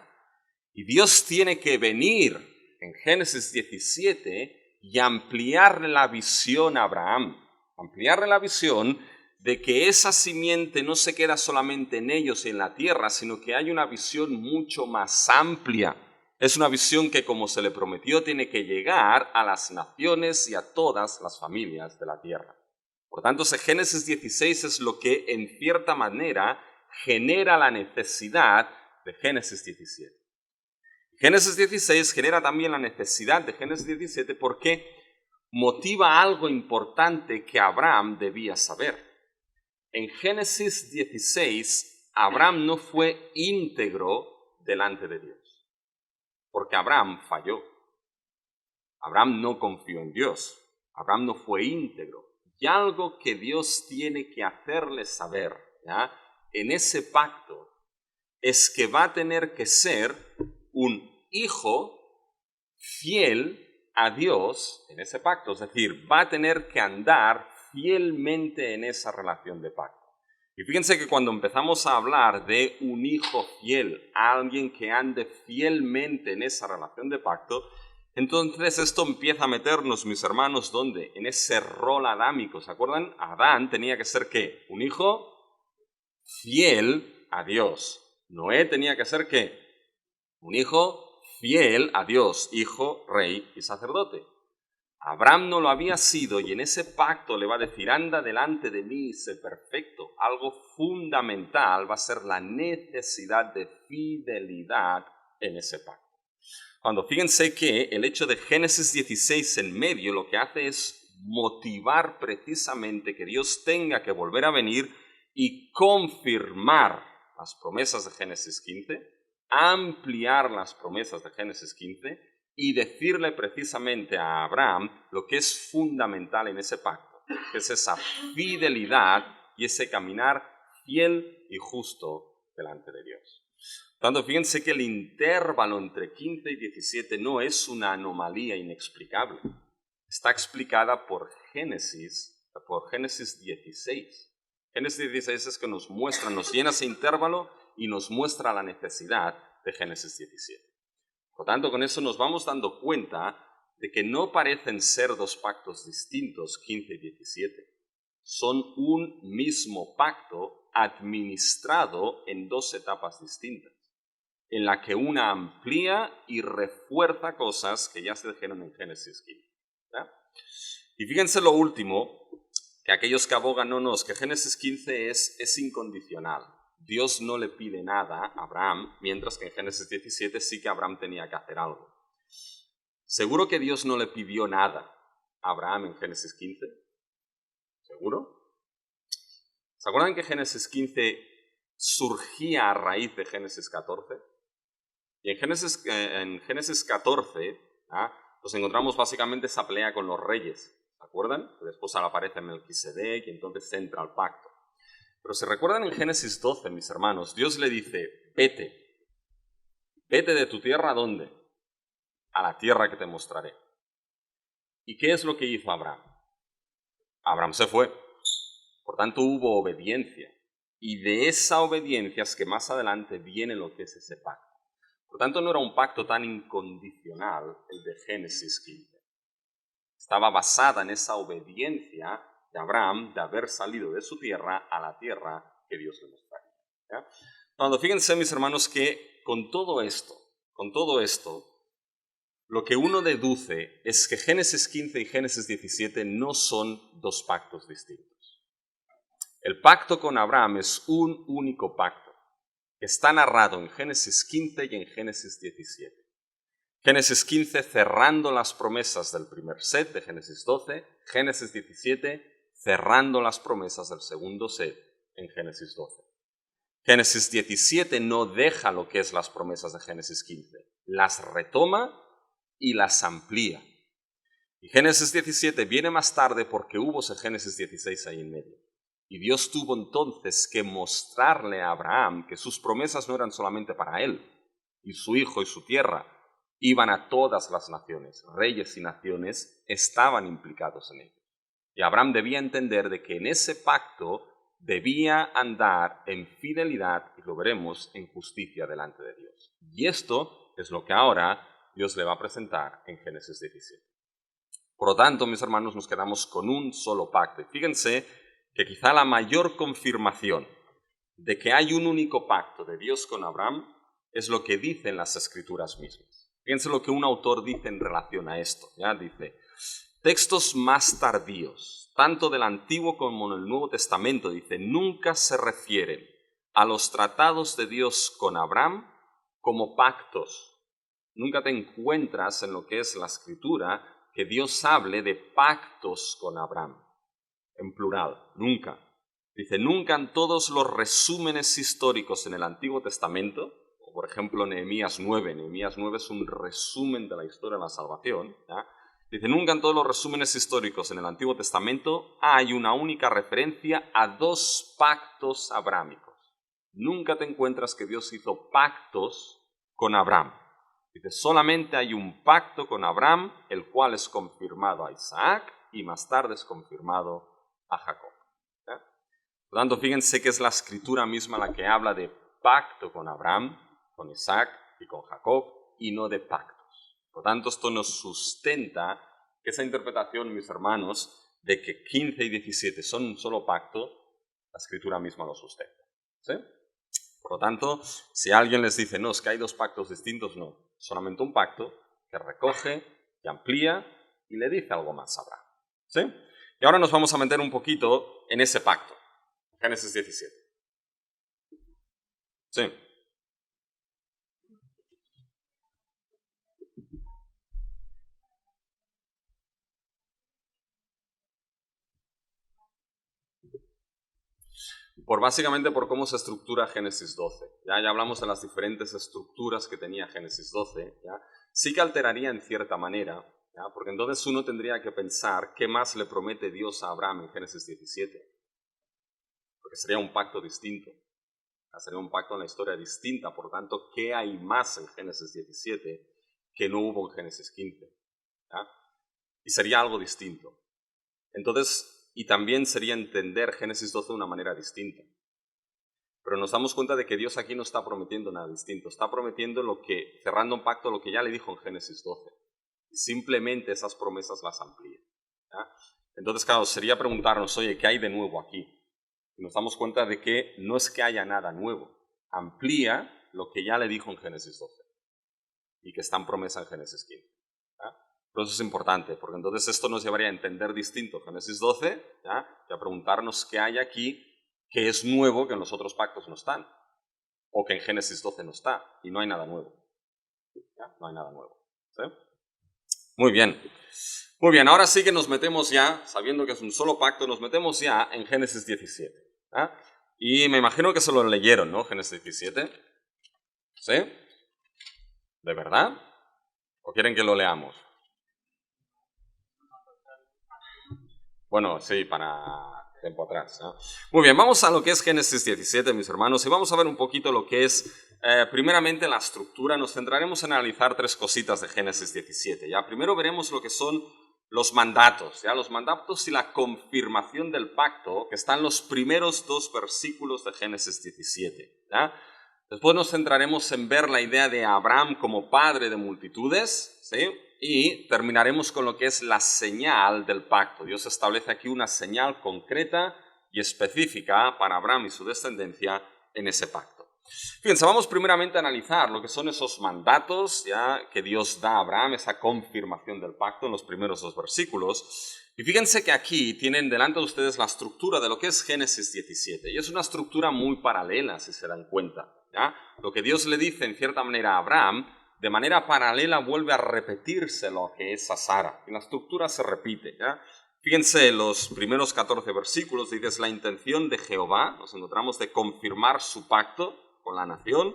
A: Y Dios tiene que venir en Génesis 17 y ampliarle la visión a Abraham, ampliarle la visión de que esa simiente no se queda solamente en ellos y en la tierra, sino que hay una visión mucho más amplia. Es una visión que, como se le prometió, tiene que llegar a las naciones y a todas las familias de la tierra. Por tanto, ese Génesis 16 es lo que, en cierta manera, genera la necesidad de Génesis 17. Génesis 16 genera también la necesidad de Génesis 17 porque motiva algo importante que Abraham debía saber. En Génesis 16, Abraham no fue íntegro delante de Dios, porque Abraham falló. Abraham no confió en Dios. Abraham no fue íntegro. Y algo que Dios tiene que hacerle saber, ¿ya?, en ese pacto es que va a tener que ser un hijo fiel a Dios en ese pacto. Es decir, va a tener que andar fielmente en esa relación de pacto. Y fíjense que cuando empezamos a hablar de un hijo fiel, alguien que ande fielmente en esa relación de pacto, entonces esto empieza a meternos, mis hermanos, ¿dónde? En ese rol adámico. ¿Se acuerdan? Adán tenía que ser ¿qué? Un hijo fiel a Dios. Noé tenía que ser ¿qué? Un hijo fiel a Dios, hijo, rey y sacerdote. Abraham no lo había sido y en ese pacto le va a decir, anda delante de mí y sé perfecto. Algo fundamental va a ser la necesidad de fidelidad en ese pacto. Cuando fíjense que el hecho de Génesis 16 en medio lo que hace es motivar precisamente que Dios tenga que volver a venir y confirmar las promesas de Génesis 15, ampliar las promesas de Génesis 15 y decirle precisamente a Abraham lo que es fundamental en ese pacto, que es esa fidelidad y ese caminar fiel y justo delante de Dios. Por tanto, fíjense que el intervalo entre 15 y 17 no es una anomalía inexplicable. Está explicada por Génesis 16. Génesis 16 es que nos muestra, nos llena ese intervalo y nos muestra la necesidad de Génesis 17. Por tanto, con eso nos vamos dando cuenta de que no parecen ser dos pactos distintos, 15 y 17. Son un mismo pacto administrado en dos etapas distintas, en la que una amplía y refuerza cosas que ya se dijeron en Génesis 15. ¿Ya? Y fíjense lo último, que aquellos que abogan, que Génesis 15 es incondicional. Dios no le pide nada a Abraham, mientras que en Génesis 17 sí que Abraham tenía que hacer algo. ¿Seguro que Dios no le pidió nada a Abraham en Génesis 15? ¿Seguro? ¿Se acuerdan que Génesis 15 surgía a raíz de Génesis 14? Y en Génesis 14 nos encontramos básicamente esa pelea con los reyes. ¿Se acuerdan? Después aparece Melquisedec y entonces entra al pacto. Pero si recuerdan en Génesis 12, mis hermanos, Dios le dice, vete de tu tierra, ¿a dónde? A la tierra que te mostraré. ¿Y qué es lo que hizo Abraham? Abraham se fue. Por tanto, hubo obediencia. Y de esa obediencia es que más adelante viene lo que es ese pacto. Por tanto, no era un pacto tan incondicional el de Génesis 15. Estaba basada en esa obediencia de Abraham de haber salido de su tierra a la tierra que Dios le mostraría. ¿Ya? Cuando fíjense, mis hermanos, que con todo esto, lo que uno deduce es que Génesis 15 y Génesis 17 no son dos pactos distintos. El pacto con Abraham es un único pacto, que está narrado en Génesis 15 y en Génesis 17. Génesis 15 cerrando las promesas del primer set de Génesis 12, Génesis 17 cerrando las promesas del segundo set en Génesis 12. Génesis 17 no deja lo que es las promesas de Génesis 15, las retoma y las amplía. Y Génesis 17 viene más tarde porque hubo ese Génesis 16 ahí en medio. Y Dios tuvo entonces que mostrarle a Abraham que sus promesas no eran solamente para él, y su hijo y su tierra, iban a todas las naciones, reyes y naciones estaban implicados en ello. Y Abraham debía entender de que en ese pacto debía andar en fidelidad, y lo veremos, en justicia delante de Dios. Y esto es lo que ahora Dios le va a presentar en Génesis 17. Por lo tanto, mis hermanos, nos quedamos con un solo pacto. Y fíjense que quizá la mayor confirmación de que hay un único pacto de Dios con Abraham es lo que dicen las Escrituras mismas. Fíjense lo que un autor dice en relación a esto. ¿Ya? Dice, textos más tardíos, tanto del Antiguo como en el Nuevo Testamento, dice, nunca se refieren a los tratados de Dios con Abraham como pactos. Nunca te encuentras en lo que es la Escritura que Dios hable de pactos con Abraham, en plural, nunca. Dice, nunca en todos los resúmenes históricos en el Antiguo Testamento, o por ejemplo Nehemías 9 es un resumen de la historia de la salvación, ¿ya? Dice, nunca en todos los resúmenes históricos en el Antiguo Testamento hay una única referencia a dos pactos abrámicos. Nunca te encuentras que Dios hizo pactos con Abraham. Dice, solamente hay un pacto con Abraham, el cual es confirmado a Isaac y más tarde es confirmado a Jacob. ¿Ya? Por lo tanto, fíjense que es la Escritura misma la que habla de pacto con Abraham, con Isaac y con Jacob, y no de pactos. Por lo tanto, esto nos sustenta que esa interpretación, mis hermanos, de que 15 y 17 son un solo pacto, la Escritura misma lo sustenta. ¿Sí? Por lo tanto, si alguien les dice, no, es que hay dos pactos distintos, no. Solamente un pacto que recoge, que amplía y le dice algo más a Abraham. ¿Sí? Y ahora nos vamos a meter un poquito en ese pacto. Génesis 17. Sí. Básicamente por cómo se estructura Génesis 12. Ya hablamos de las diferentes estructuras que tenía Génesis 12. ¿Ya? Sí que alteraría en cierta manera, ¿ya? Porque entonces uno tendría que pensar qué más le promete Dios a Abraham en Génesis 17. Porque sería un pacto distinto. ¿Ya? Sería un pacto en la historia distinta. Por lo tanto, ¿qué hay más en Génesis 17 que no hubo en Génesis 15? ¿Ya? Y sería algo distinto. Entonces, y también sería entender Génesis 12 de una manera distinta. Pero nos damos cuenta de que Dios aquí no está prometiendo nada distinto. Está prometiendo cerrando un pacto, lo que ya le dijo en Génesis 12. Simplemente esas promesas las amplía. ¿Ya? Entonces, claro, sería preguntarnos, oye, ¿qué hay de nuevo aquí? Y nos damos cuenta de que no es que haya nada nuevo. Amplía lo que ya le dijo en Génesis 12. Y que está en promesa en Génesis 15. ¿Ya? Pero eso es importante, porque entonces esto nos llevaría a entender distinto Génesis 12, ¿ya? Y a preguntarnos qué hay aquí que es nuevo que en los otros pactos no están, o que en Génesis 12 no está, y no hay nada nuevo. ¿Ya? No hay nada nuevo. ¿Sí? Muy bien. Muy bien, ahora sí que nos metemos ya, sabiendo que es un solo pacto, nos metemos ya en Génesis 17. ¿Ya? Y me imagino que se lo leyeron, ¿no? Génesis 17. ¿Sí? ¿De verdad? ¿O quieren que lo leamos? Bueno, sí, para tiempo atrás, ¿no? Muy bien, vamos a lo que es Génesis 17, mis hermanos, y vamos a ver un poquito lo que es, primeramente, la estructura. Nos centraremos en analizar tres cositas de Génesis 17. ¿Ya? Primero veremos lo que son los mandatos, ¿ya? Los mandatos y la confirmación del pacto, que están en los primeros dos versículos de Génesis 17. ¿Ya? Después nos centraremos en ver la idea de Abraham como padre de multitudes, ¿sí? Y terminaremos con lo que es la señal del pacto. Dios establece aquí una señal concreta y específica para Abraham y su descendencia en ese pacto. Fíjense, vamos primeramente a analizar lo que son esos mandatos, ¿ya? Que Dios da a Abraham, esa confirmación del pacto en los primeros dos versículos. Y fíjense que aquí tienen delante de ustedes la estructura de lo que es Génesis 17. Y es una estructura muy paralela, si se dan cuenta, ¿ya? Lo que Dios le dice en cierta manera a Abraham, de manera paralela vuelve a repetirse lo que es a Sara. Y la estructura se repite, ¿ya? Fíjense, los primeros 14 versículos, dice, es la intención de Jehová, nos encontramos de confirmar su pacto con la nación.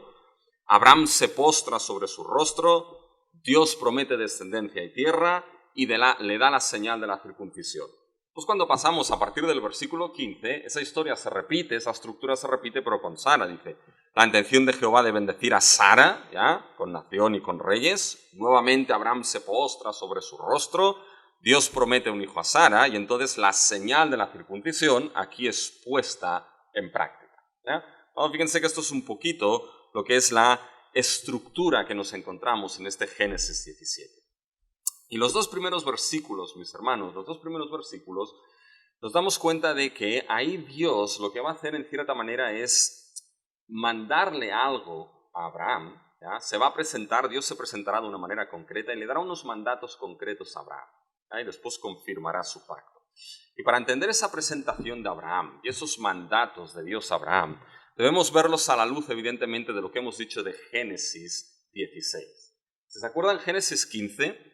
A: Abraham se postra sobre su rostro, Dios promete descendencia y tierra, y le da la señal de la circuncisión. Pues cuando pasamos a partir del versículo 15, esa historia se repite, esa estructura se repite, pero con Sara, dice, la intención de Jehová de bendecir a Sara, ¿ya? Con nación y con reyes. Nuevamente Abraham se postra sobre su rostro, Dios promete un hijo a Sara, y entonces la señal de la circuncisión aquí es puesta en práctica. ¿Ya? Bueno, fíjense que esto es un poquito lo que es la estructura que nos encontramos en este Génesis 17. Y los dos primeros versículos, mis hermanos, los dos primeros versículos, nos damos cuenta de que ahí Dios lo que va a hacer en cierta manera es mandarle algo a Abraham. ¿Ya? Se va a presentar, Dios se presentará de una manera concreta y le dará unos mandatos concretos a Abraham. ¿Ya? Y después confirmará su pacto. Y para entender esa presentación de Abraham y esos mandatos de Dios a Abraham, debemos verlos a la luz, evidentemente, de lo que hemos dicho de Génesis 16. Si se acuerdan, Génesis 15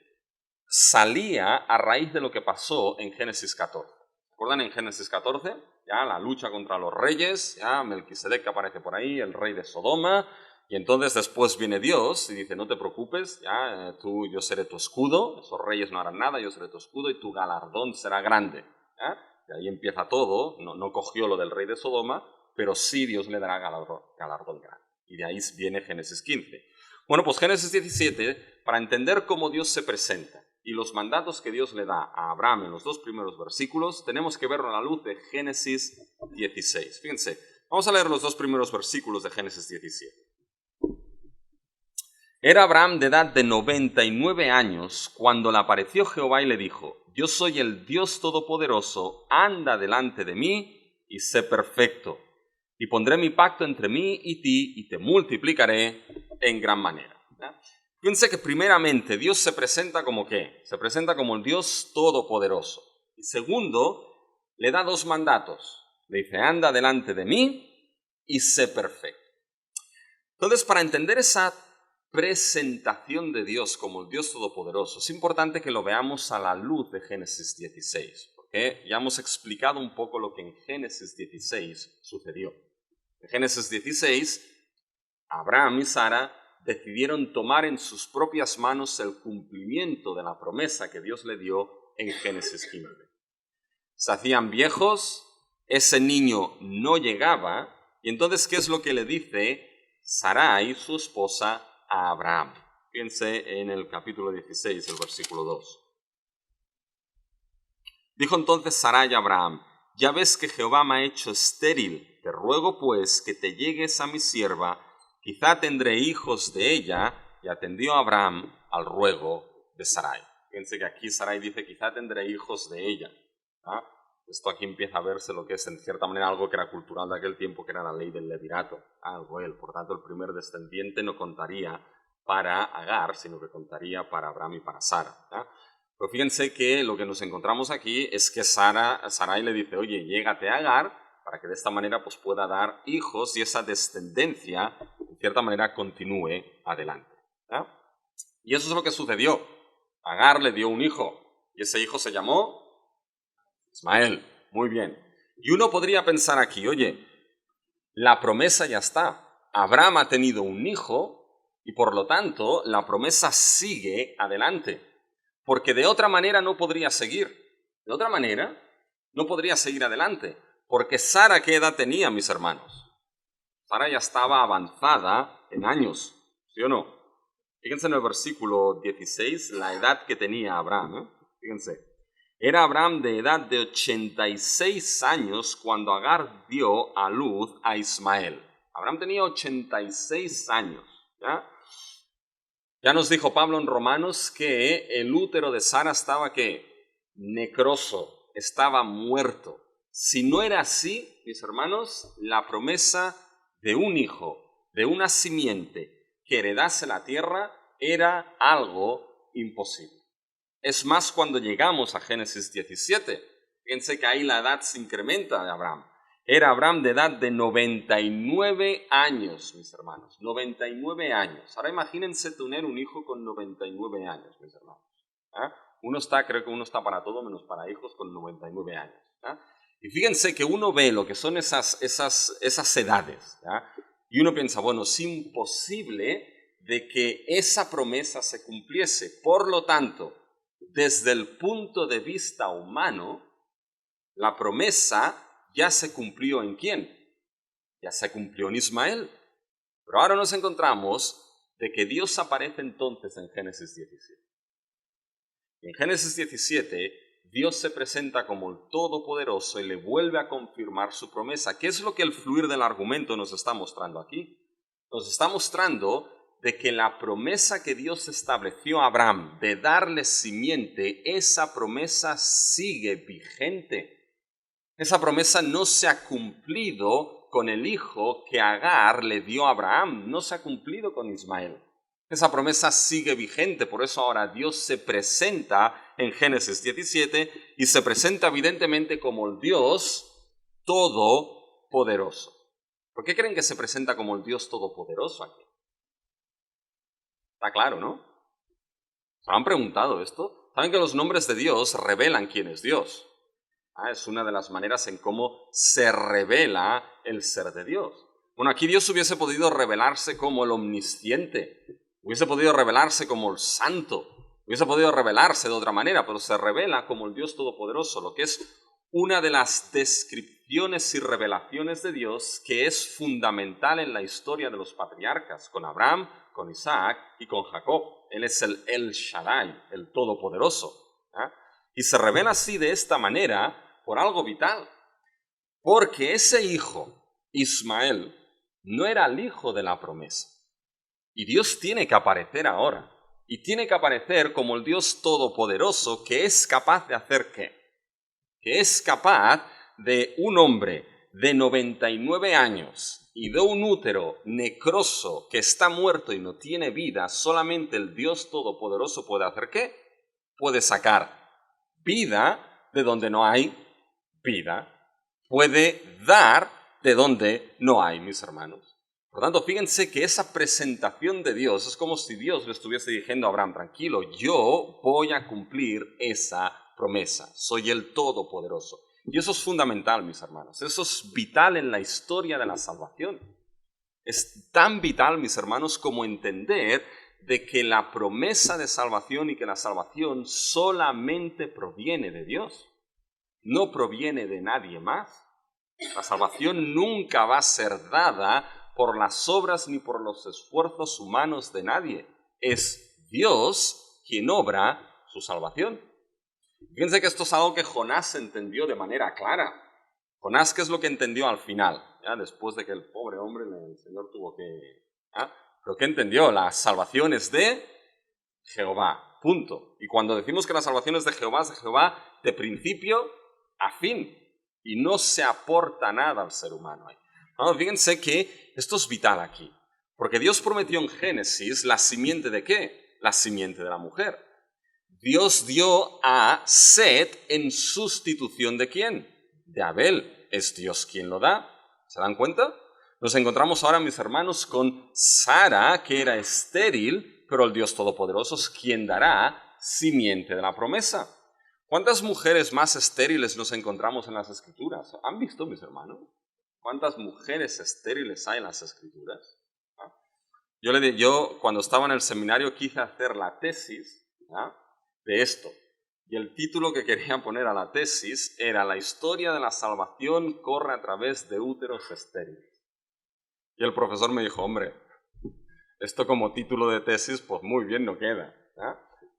A: salía a raíz de lo que pasó en Génesis 14. ¿Se acuerdan en Génesis 14? Ya la lucha contra los reyes, ya Melquisedec aparece por ahí, el rey de Sodoma, y entonces después viene Dios y dice, no te preocupes, ya yo seré tu escudo, esos reyes no harán nada, yo seré tu escudo y tu galardón será grande. ¿Ya? Y ahí empieza todo, no cogió lo del rey de Sodoma, pero sí Dios le dará galardón grande. Y de ahí viene Génesis 15. Bueno, pues Génesis 17, para entender cómo Dios se presenta y los mandatos que Dios le da a Abraham en los dos primeros versículos, tenemos que verlo a la luz de Génesis 16. Fíjense, vamos a leer los dos primeros versículos de Génesis 17. Era Abraham de edad de 99 años cuando le apareció Jehová y le dijo, yo soy el Dios Todopoderoso, anda delante de mí y sé perfecto. Y pondré mi pacto entre mí y ti y te multiplicaré en gran manera. ¿Ya? Fíjense que primeramente Dios se presenta como ¿qué? Se presenta como el Dios Todopoderoso. Y segundo, le da dos mandatos. Le dice, anda delante de mí y sé perfecto. Entonces, para entender esa presentación de Dios como el Dios Todopoderoso, es importante que lo veamos a la luz de Génesis 16, porque ya hemos explicado un poco lo que en Génesis 16 sucedió. En Génesis 16, Abraham y Sara decidieron tomar en sus propias manos el cumplimiento de la promesa que Dios le dio en Génesis 15. Se hacían viejos, ese niño no llegaba, y entonces, ¿qué es lo que le dice Sarai, su esposa, a Abraham? Fíjense en el capítulo 16, el versículo 2. Dijo entonces Sarai a Abraham, ya ves que Jehová me ha hecho estéril, te ruego pues que te llegues a mi sierva, quizá tendré hijos de ella, y atendió Abraham al ruego de Sarai. Fíjense que aquí Sarai dice, quizá tendré hijos de ella. ¿Ah? Esto aquí empieza a verse lo que es en cierta manera algo que era cultural de aquel tiempo, que era la ley del levirato. Por tanto, el primer descendiente no contaría para Agar, sino que contaría para Abraham y para Sara. Pero fíjense que lo que nos encontramos aquí es que Sarai le dice, oye, llégate a Agar, para que de esta manera pues, pueda dar hijos y esa descendencia, en cierta manera, continúe adelante. Y eso es lo que sucedió. Agar le dio un hijo, y ese hijo se llamó Ismael. Muy bien. Y uno podría pensar aquí, oye, la promesa ya está. Abraham ha tenido un hijo y por lo tanto la promesa sigue adelante. Porque de otra manera no podría seguir. De otra manera no podría seguir adelante. Porque Sara, ¿qué edad tenía, mis hermanos? Sara ya estaba avanzada en años, ¿sí o no? Fíjense en el versículo 16, la edad que tenía Abraham. Fíjense. Era Abraham de edad de 86 años cuando Agar dio a luz a Ismael. Abraham tenía 86 años. Ya nos dijo Pablo en Romanos que el útero de Sara estaba ¿qué? Necroso, estaba muerto. Si no era así, mis hermanos, la promesa de un hijo, de una simiente que heredase la tierra, era algo imposible. Es más, cuando llegamos a Génesis 17, fíjense que ahí la edad se incrementa de Abraham. Era Abraham de edad de 99 años, mis hermanos. 99 años. Ahora imagínense tener un hijo con 99 años, mis hermanos. Creo que uno está para todo menos para hijos con 99 años. Y fíjense que uno ve lo que son esas edades. Y uno piensa, bueno, es imposible de que esa promesa se cumpliese. Por lo tanto, desde el punto de vista humano, la promesa ya se cumplió ¿en quién? Ya se cumplió en Ismael. Pero ahora nos encontramos de que Dios aparece entonces en Génesis 17. En Génesis 17, Dios se presenta como el Todopoderoso y le vuelve a confirmar su promesa. ¿Qué es lo que el fluir del argumento nos está mostrando aquí? Nos está mostrando de que la promesa que Dios estableció a Abraham de darle simiente, esa promesa sigue vigente. Esa promesa no se ha cumplido con el hijo que Agar le dio a Abraham, no se ha cumplido con Ismael. Esa promesa sigue vigente, por eso ahora Dios se presenta en Génesis 17 y se presenta evidentemente como el Dios todopoderoso. ¿Por qué creen que se presenta como el Dios todopoderoso aquí? Está claro, ¿no? ¿Se han preguntado esto? Saben que los nombres de Dios revelan quién es Dios. Es una de las maneras en cómo se revela el ser de Dios. Bueno, aquí Dios hubiese podido revelarse como el omnisciente, hubiese podido revelarse como el santo, hubiese podido revelarse de otra manera, pero se revela como el Dios todopoderoso, lo que es una de las descripciones y revelaciones de Dios que es fundamental en la historia de los patriarcas, con Abraham, con Isaac y con Jacob. Él es el Shaddai, el todopoderoso. Y se revela así de esta manera por algo vital, porque ese hijo, Ismael, no era el hijo de la promesa. Y Dios tiene que aparecer ahora, y tiene que aparecer como el Dios todopoderoso que es capaz de hacer ¿qué? Que es capaz de un hombre de 99 años y de un útero necroso que está muerto y no tiene vida, solamente el Dios todopoderoso puede hacer ¿qué? Puede sacar vida de donde no hay vida, puede dar de donde no hay, mis hermanos. Por tanto, fíjense que esa presentación de Dios es como si Dios le estuviese diciendo a Abraham, tranquilo, yo voy a cumplir esa promesa, soy el Todopoderoso. Y eso es fundamental, mis hermanos, eso es vital en la historia de la salvación. Es tan vital, mis hermanos, como entender de que la promesa de salvación y que la salvación solamente proviene de Dios, no proviene de nadie más. La salvación nunca va a ser dada por las obras ni por los esfuerzos humanos de nadie. Es Dios quien obra su salvación. Fíjense que esto es algo que Jonás entendió de manera clara. Jonás, ¿qué es lo que entendió al final? Después de que el pobre hombre, el Señor tuvo que... ¿Pero qué entendió? La salvación es de Jehová, punto. Y cuando decimos que la salvación es de Jehová de principio a fin. Y no se aporta nada al ser humano ahí. Fíjense que esto es vital aquí. Porque Dios prometió en Génesis la simiente de ¿qué? La simiente de la mujer. Dios dio a Set en sustitución ¿de quién? De Abel. Es Dios quien lo da. ¿Se dan cuenta? Nos encontramos ahora, mis hermanos, con Sara, que era estéril, pero el Dios Todopoderoso es quien dará simiente de la promesa. ¿Cuántas mujeres más estériles nos encontramos en las Escrituras? ¿Han visto, mis hermanos? ¿Cuántas mujeres estériles hay en las Escrituras? Yo cuando estaba en el seminario quise hacer la tesis de esto. Y el título que quería poner a la tesis era La historia de la salvación corre a través de úteros estériles. Y el profesor me dijo, hombre, esto como título de tesis, pues muy bien no queda.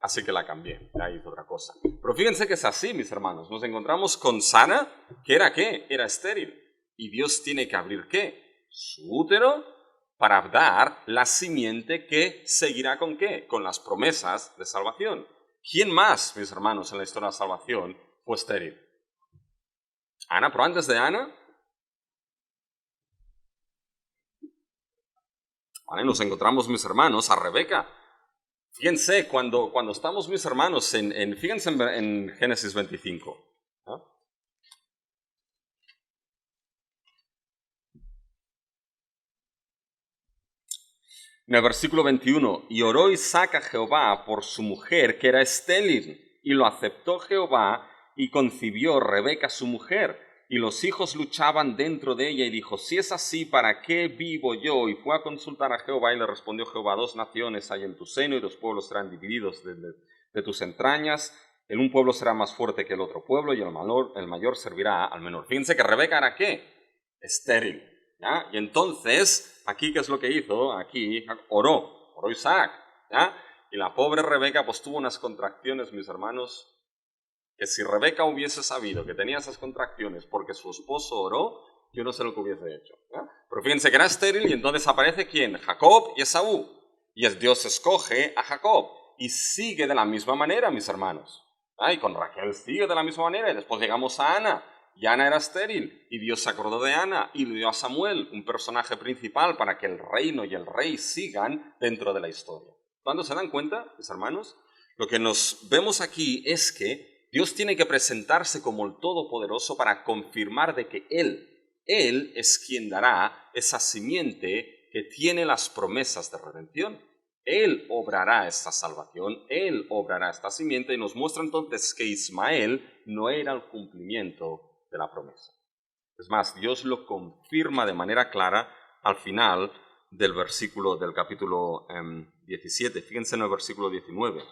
A: Así que la cambié, ya hice otra cosa. Pero fíjense que es así, mis hermanos. Nos encontramos con Sara, que era ¿qué? Era estéril. Y Dios tiene que abrir ¿qué? Su útero para dar la simiente que seguirá ¿con qué? Con las promesas de salvación. ¿Quién más, mis hermanos, en la historia de la salvación fue estéril? Ana, pero antes de Ana... nos encontramos, mis hermanos, a Rebeca. Fíjense, cuando estamos, mis hermanos, fíjense en Génesis 25. En el versículo 21, y oró Isaac a Jehová por su mujer, que era estéril, y lo aceptó Jehová, y concibió Rebeca su mujer. Y los hijos luchaban dentro de ella, y dijo, si es así, ¿para qué vivo yo? Y fue a consultar a Jehová, y le respondió Jehová, 2 naciones hay en tu seno, y 2 pueblos serán divididos de tus entrañas. El un pueblo será más fuerte que el otro pueblo, y el mayor servirá al menor. Fíjense que Rebeca era ¿qué? Estéril. Y entonces, aquí, ¿qué es lo que hizo? Aquí oró Isaac. Y la pobre Rebeca pues tuvo unas contracciones, mis hermanos, que si Rebeca hubiese sabido que tenía esas contracciones porque su esposo oró, yo no sé lo que hubiese hecho. Pero fíjense que era estéril y entonces aparece ¿quién? Jacob y Esaú. Y Dios escoge a Jacob y sigue de la misma manera, mis hermanos. Y con Raquel sigue de la misma manera y después llegamos a Ana. Y Ana era estéril y Dios se acordó de Ana y le dio a Samuel un personaje principal para que el reino y el rey sigan dentro de la historia. ¿Cuándo se dan cuenta, mis hermanos? Lo que nos vemos aquí es que Dios tiene que presentarse como el Todopoderoso para confirmar de que Él es quien dará esa simiente que tiene las promesas de redención. Él obrará esta salvación, Él obrará esta simiente y nos muestra entonces que Ismael no era el cumplimiento de la promesa. Es más, Dios lo confirma de manera clara al final del versículo del capítulo 17. Fíjense en el versículo 19.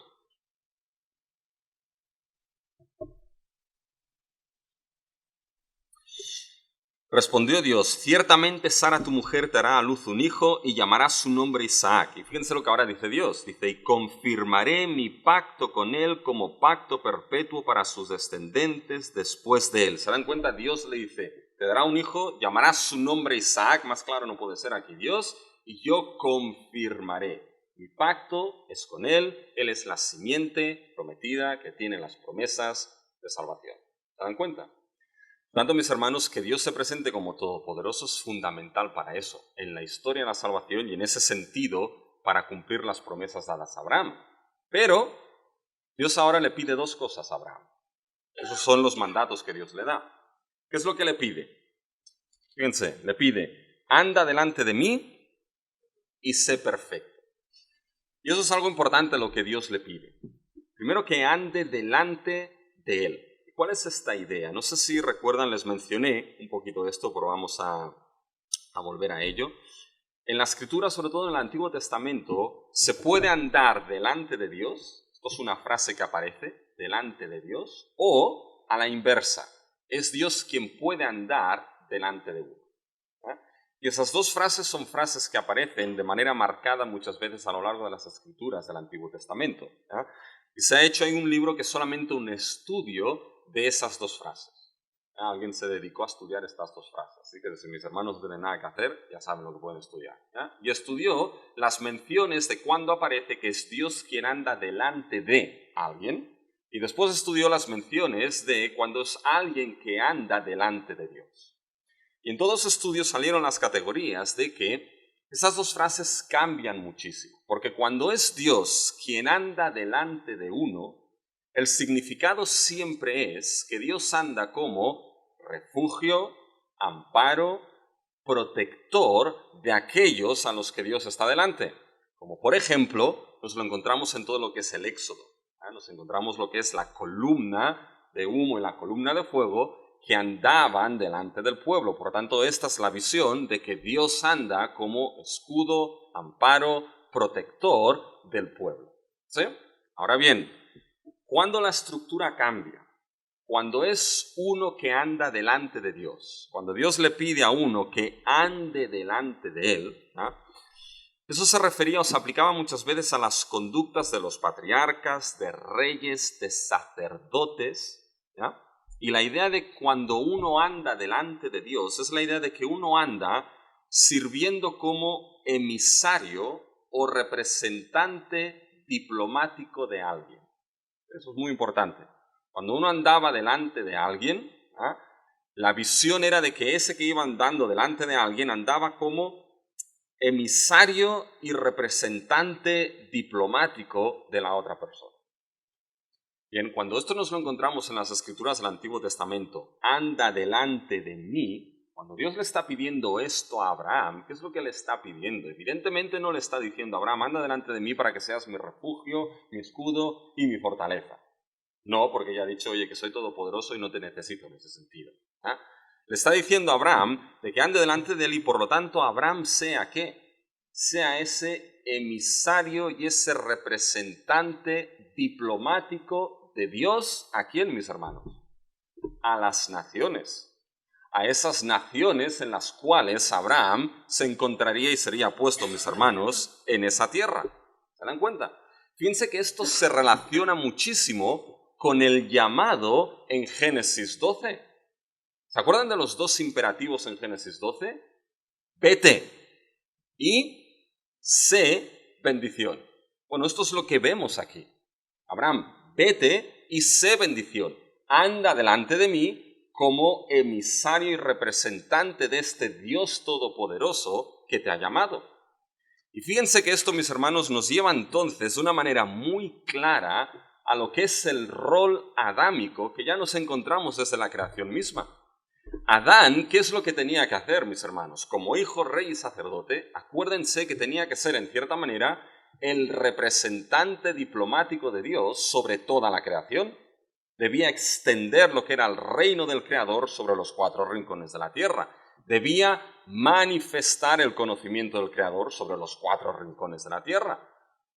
A: Respondió Dios, ciertamente Sara tu mujer te hará a luz un hijo y llamarás su nombre Isaac. Y fíjense lo que ahora dice Dios. Dice, y confirmaré mi pacto con él como pacto perpetuo para sus descendientes después de él. ¿Se dan cuenta? Dios le dice, te dará un hijo, llamarás su nombre Isaac. Más claro no puede ser aquí Dios. Y yo confirmaré. Mi pacto es con él es la simiente prometida que tiene las promesas de salvación. ¿Se dan cuenta? Tanto, mis hermanos, que Dios se presente como todopoderoso es fundamental para eso, en la historia de la salvación y en ese sentido para cumplir las promesas dadas a Abraham. Pero Dios ahora le pide dos cosas a Abraham. Esos son los mandatos que Dios le da. ¿Qué es lo que le pide? Fíjense, le pide, anda delante de mí y sé perfecto. Y eso es algo importante lo que Dios le pide. Primero, que ande delante de él. ¿Cuál es esta idea? No sé si recuerdan, les mencioné un poquito de esto, pero vamos a volver a ello. En la Escritura, sobre todo en el Antiguo Testamento, se puede andar delante de Dios, esto es una frase que aparece, delante de Dios, o a la inversa, es Dios quien puede andar delante de uno. Y esas dos frases son frases que aparecen de manera marcada muchas veces a lo largo de las Escrituras del Antiguo Testamento. Y se ha hecho ahí un libro que es solamente un estudio de esas dos frases. Alguien se dedicó a estudiar estas dos frases, así que si mis hermanos no tienen nada que hacer, ya saben lo que pueden estudiar. Y estudió las menciones de cuando aparece que es Dios quien anda delante de alguien, y después estudió las menciones de cuando es alguien que anda delante de Dios. Y en todos los estudios salieron las categorías de que esas dos frases cambian muchísimo, porque cuando es Dios quien anda delante de uno, el significado siempre es que Dios anda como refugio, amparo, protector de aquellos a los que Dios está delante. Como por ejemplo, nos lo encontramos en todo lo que es el Éxodo. Nos encontramos lo que es la columna de humo y la columna de fuego que andaban delante del pueblo. Por lo tanto, esta es la visión de que Dios anda como escudo, amparo, protector del pueblo. ¿Sí? Ahora bien, cuando la estructura cambia, cuando es uno que anda delante de Dios, cuando Dios le pide a uno que ande delante de él, eso se refería o se aplicaba muchas veces a las conductas de los patriarcas, de reyes, de sacerdotes, y la idea de cuando uno anda delante de Dios es la idea de que uno anda sirviendo como emisario o representante diplomático de alguien. Eso es muy importante. Cuando uno andaba delante de alguien, la visión era de que ese que iba andando delante de alguien andaba como emisario y representante diplomático de la otra persona. Bien, cuando esto nos lo encontramos en las Escrituras del Antiguo Testamento, anda delante de mí, cuando Dios le está pidiendo esto a Abraham, ¿qué es lo que le está pidiendo? Evidentemente no le está diciendo a Abraham, anda delante de mí para que seas mi refugio, mi escudo y mi fortaleza. No, porque ya ha dicho, oye, que soy todopoderoso y no te necesito en ese sentido. Le está diciendo a Abraham de que ande delante de él y por lo tanto Abraham sea ¿qué? Sea ese emisario y ese representante diplomático de Dios. ¿A quién, mis hermanos? A las naciones. A esas naciones en las cuales Abraham se encontraría y sería puesto, mis hermanos, en esa tierra. ¿Se dan cuenta? Fíjense que esto se relaciona muchísimo con el llamado en Génesis 12. ¿Se acuerdan de los dos imperativos en Génesis 12? Vete y sé bendición. Bueno, esto es lo que vemos aquí. Abraham, vete y sé bendición. Anda delante de mí como emisario y representante de este Dios todopoderoso que te ha llamado. Y fíjense que esto, mis hermanos, nos lleva entonces de una manera muy clara a lo que es el rol adámico que ya nos encontramos desde la creación misma. Adán, ¿qué es lo que tenía que hacer, mis hermanos? Como hijo, rey y sacerdote, acuérdense que tenía que ser, en cierta manera, el representante diplomático de Dios sobre toda la creación. Debía extender lo que era el reino del Creador sobre los 4 rincones de la tierra. Debía manifestar el conocimiento del Creador sobre los 4 rincones de la tierra.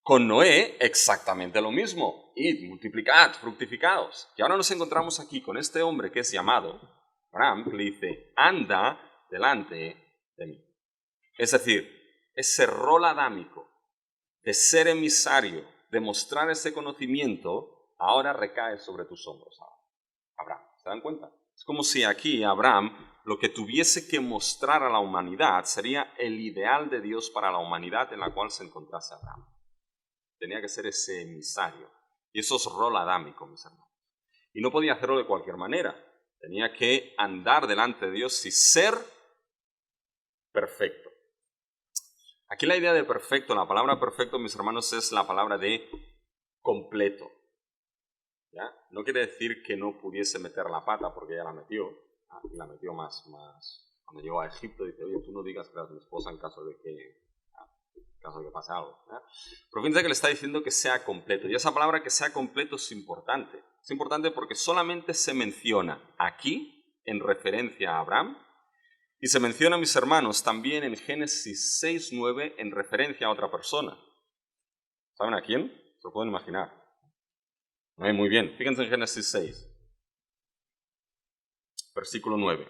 A: Con Noé, exactamente lo mismo. Id, multiplicad, fructificaos. Y ahora nos encontramos aquí con este hombre que es llamado Abraham, que le dice, anda delante de mí. Es decir, ese rol adámico de ser emisario, de mostrar ese conocimiento, ahora recae sobre tus hombros, Abraham. ¿Se dan cuenta? Es como si aquí Abraham lo que tuviese que mostrar a la humanidad sería el ideal de Dios para la humanidad en la cual se encontrase Abraham. Tenía que ser ese emisario. Y eso es rol adámico, mis hermanos. Y no podía hacerlo de cualquier manera. Tenía que andar delante de Dios y ser perfecto. Aquí la idea de perfecto, la palabra perfecto, mis hermanos, es la palabra de completo. ¿Ya? No quiere decir que no pudiese meter la pata, porque ella la metió, y la metió más. Cuando llegó a Egipto, dice, oye, tú no digas que eras mi esposa en caso de que pase algo. Pero fíjense que le está diciendo que sea completo. Y esa palabra que sea completo es importante. Es importante porque solamente se menciona aquí, en referencia a Abraham, y se menciona, mis hermanos, también en Génesis 6:9 en referencia a otra persona. ¿Saben a quién? Se lo pueden imaginar. Muy bien, fíjense en Génesis 6, versículo 9.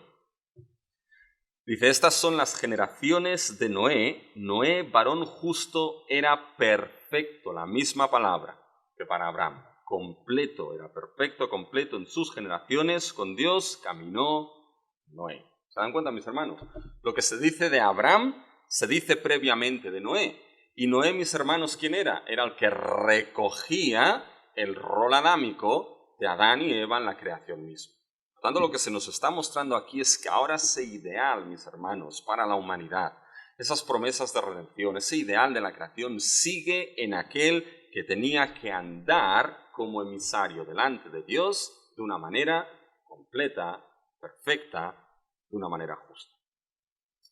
A: Dice, estas son las generaciones de Noé. Noé, varón justo, era perfecto, la misma palabra que para Abraham. Completo, era perfecto, completo en sus generaciones. Con Dios caminó Noé. ¿Se dan cuenta, mis hermanos? Lo que se dice de Abraham se dice previamente de Noé. Y Noé, mis hermanos, ¿quién era? Era el que recogía el rol adámico de Adán y Eva en la creación misma. Por tanto, lo que se nos está mostrando aquí es que ahora ese ideal, mis hermanos, para la humanidad, esas promesas de redención, ese ideal de la creación sigue en aquel que tenía que andar como emisario delante de Dios de una manera completa, perfecta, de una manera justa.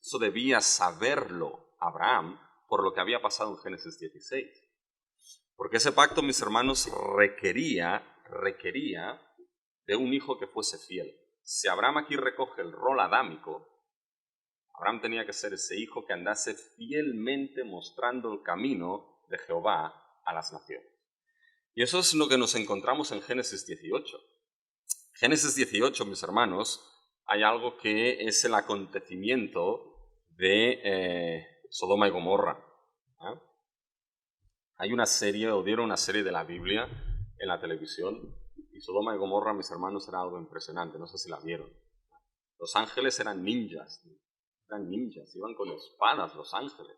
A: Eso debía saberlo Abraham por lo que había pasado en Génesis 16. Porque ese pacto, mis hermanos, requería de un hijo que fuese fiel. Si Abraham aquí recoge el rol adámico, Abraham tenía que ser ese hijo que andase fielmente mostrando el camino de Jehová a las naciones. Y eso es lo que nos encontramos en Génesis 18. Génesis 18, mis hermanos, hay algo que es el acontecimiento de Sodoma y Gomorra. Hay una serie, o dieron una serie de la Biblia en la televisión, y Sodoma y Gomorra, mis hermanos, era algo impresionante, no sé si la vieron. Los ángeles eran ninjas, iban con espadas los ángeles.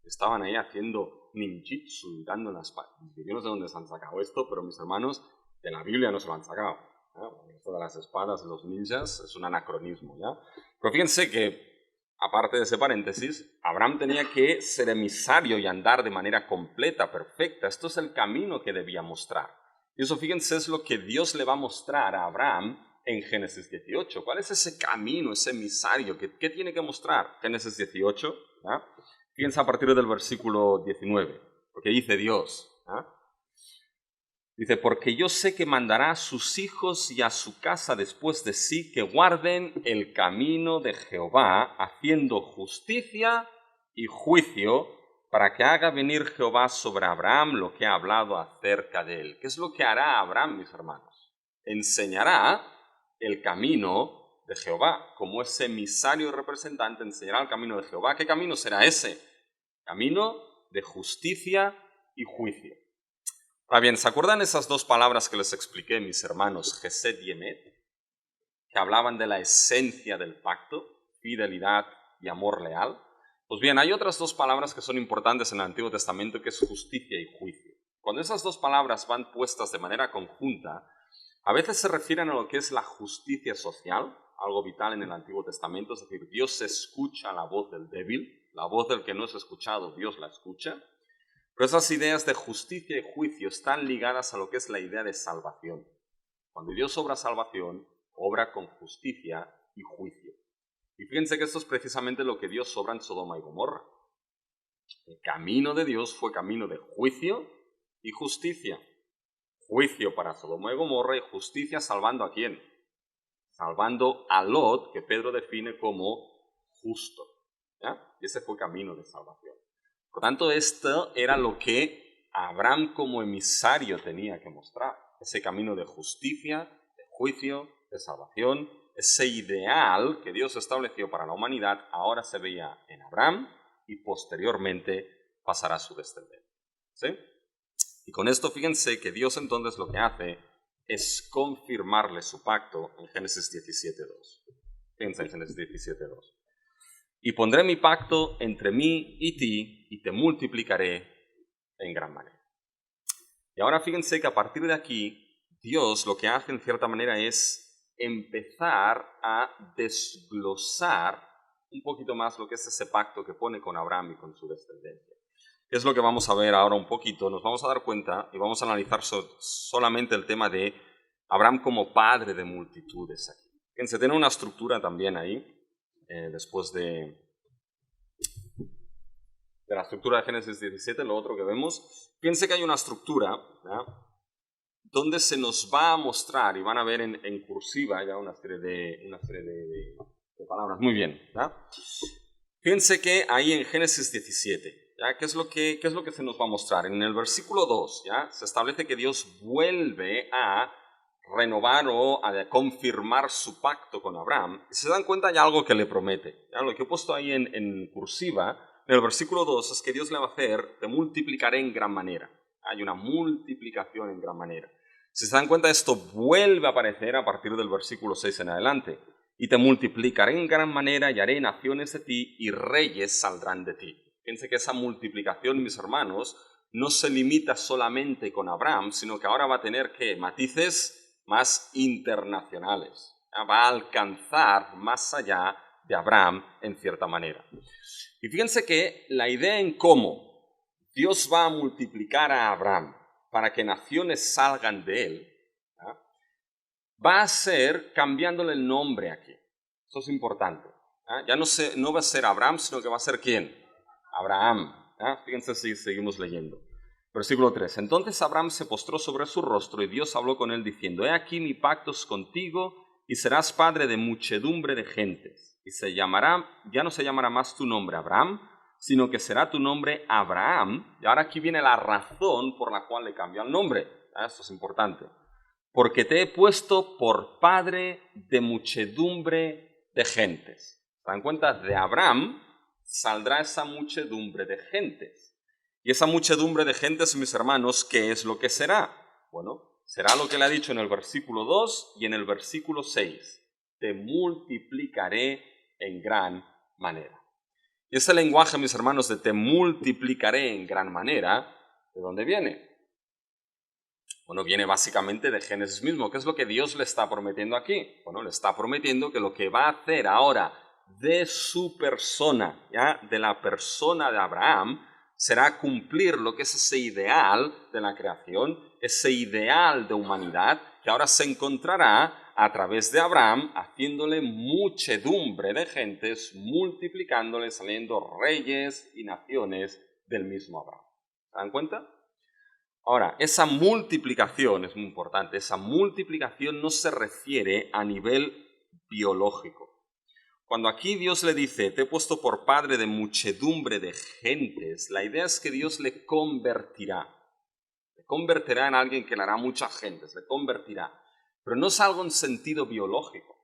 A: Estaban ahí haciendo ninjitsu, dando las espadas. Yo no sé dónde se han sacado esto, pero mis hermanos, de la Biblia no se lo han sacado. Esto de las espadas de los ninjas es un anacronismo, ¿ya? Pero fíjense que, aparte de ese paréntesis, Abraham tenía que ser emisario y andar de manera completa, perfecta. Esto es el camino que debía mostrar. Y eso, fíjense, es lo que Dios le va a mostrar a Abraham en Génesis 18. ¿Cuál es ese camino, ese emisario? ¿Qué tiene que mostrar? Génesis 18, ¿ya? Fíjense a partir del versículo 19, porque dice Dios, ¿ya? Dice, porque yo sé que mandará a sus hijos y a su casa después de sí que guarden el camino de Jehová, haciendo justicia y juicio, para que haga venir Jehová sobre Abraham lo que ha hablado acerca de él. ¿Qué es lo que hará Abraham, mis hermanos? Enseñará el camino de Jehová. Como ese emisario representante, enseñará el camino de Jehová. ¿Qué camino será ese? Camino de justicia y juicio. Ahora bien, ¿se acuerdan esas dos palabras que les expliqué, mis hermanos, Gesed y Emet? Que hablaban de la esencia del pacto, fidelidad y amor leal. Pues bien, hay otras dos palabras que son importantes en el Antiguo Testamento, que es justicia y juicio. Cuando esas dos palabras van puestas de manera conjunta, a veces se refieren a lo que es la justicia social, algo vital en el Antiguo Testamento, es decir, Dios escucha la voz del débil, la voz del que no es escuchado, Dios la escucha. Pero esas ideas de justicia y juicio están ligadas a lo que es la idea de salvación. Cuando Dios obra salvación, obra con justicia y juicio. Y fíjense que esto es precisamente lo que Dios obra en Sodoma y Gomorra. El camino de Dios fue camino de juicio y justicia. Juicio para Sodoma y Gomorra y justicia salvando ¿a quién? Salvando a Lot, que Pedro define como justo. ¿Ya? Y ese fue camino de salvación. Por tanto, esto era lo que Abraham como emisario tenía que mostrar. Ese camino de justicia, de juicio, de salvación, ese ideal que Dios estableció para la humanidad, ahora se veía en Abraham y posteriormente pasará a su descendencia. ¿Sí? Y con esto fíjense que Dios entonces lo que hace es confirmarle su pacto en Génesis 17.2. Fíjense en Génesis 17.2. Y pondré mi pacto entre mí y ti y te multiplicaré en gran manera. Y ahora fíjense que a partir de aquí, Dios lo que hace en cierta manera es empezar a desglosar un poquito más lo que es ese pacto que pone con Abraham y con su descendencia. ¿Qué es lo que vamos a ver ahora un poquito? Nos vamos a dar cuenta y vamos a analizar solamente el tema de Abraham como padre de multitudes aquí. Fíjense, tiene una estructura también ahí, después de la estructura de Génesis 17, lo otro que vemos. Fíjense que hay una estructura, ¿ya? Donde se nos va a mostrar, y van a ver en cursiva ya una serie de palabras. Muy bien, ¿ya? Fíjense que ahí en Génesis 17, ¿ya? ¿Qué es lo que se nos va a mostrar? En el versículo 2, ¿ya? Se establece que Dios vuelve a renovar o a confirmar su pacto con Abraham. Y se dan cuenta hay algo que le promete, ¿ya? Lo que he puesto ahí en cursiva, en el versículo 2, es que Dios le va a hacer, te multiplicaré en gran manera. Hay una multiplicación en gran manera. Si se dan cuenta, esto vuelve a aparecer a partir del versículo 6 en adelante. Y te multiplicaré en gran manera y haré naciones de ti y reyes saldrán de ti. Fíjense que esa multiplicación, mis hermanos, no se limita solamente con Abraham, sino que ahora va a tener ¿qué? Matices más internacionales. Va a alcanzar más allá de Abraham en cierta manera. Y fíjense que la idea en cómo Dios va a multiplicar a Abraham para que naciones salgan de él, ¿ya? Va a ser cambiándole el nombre aquí. Eso es importante. ¿Ya? Ya no va a ser Abraham, sino que va a ser ¿quién? Abraham. ¿Ya? Fíjense si seguimos leyendo. Versículo 3. Entonces Abraham se postró sobre su rostro y Dios habló con él diciendo, he aquí mi pacto es contigo y serás padre de muchedumbre de gentes. Y ya no se llamará más tu nombre Abraham, sino que será tu nombre Abraham. Y ahora aquí viene la razón por la cual le cambió el nombre. Esto es importante. Porque te he puesto por padre de muchedumbre de gentes. ¿Se dan cuenta? De Abraham saldrá esa muchedumbre de gentes. Y esa muchedumbre de gentes, mis hermanos, ¿qué es lo que será? Bueno, será lo que le ha dicho en el versículo 2 y en el versículo 6. Te multiplicaré en gran manera. Y ese lenguaje, mis hermanos, de te multiplicaré en gran manera, ¿de dónde viene? Bueno, viene básicamente de Génesis mismo. ¿Qué es lo que Dios le está prometiendo aquí? Bueno, le está prometiendo que lo que va a hacer ahora de su persona, ¿ya? De la persona de Abraham, será cumplir lo que es ese ideal de la creación, ese ideal de humanidad, que ahora se encontrará a través de Abraham, haciéndole muchedumbre de gentes, multiplicándole, saliendo reyes y naciones del mismo Abraham. ¿Se dan cuenta? Ahora, esa multiplicación es muy importante. Esa multiplicación no se refiere a nivel biológico. Cuando aquí Dios le dice, te he puesto por padre de muchedumbre de gentes, la idea es que Dios le convertirá. Le convertirá en alguien que le hará muchas gentes, le convertirá. Pero no es algo en sentido biológico,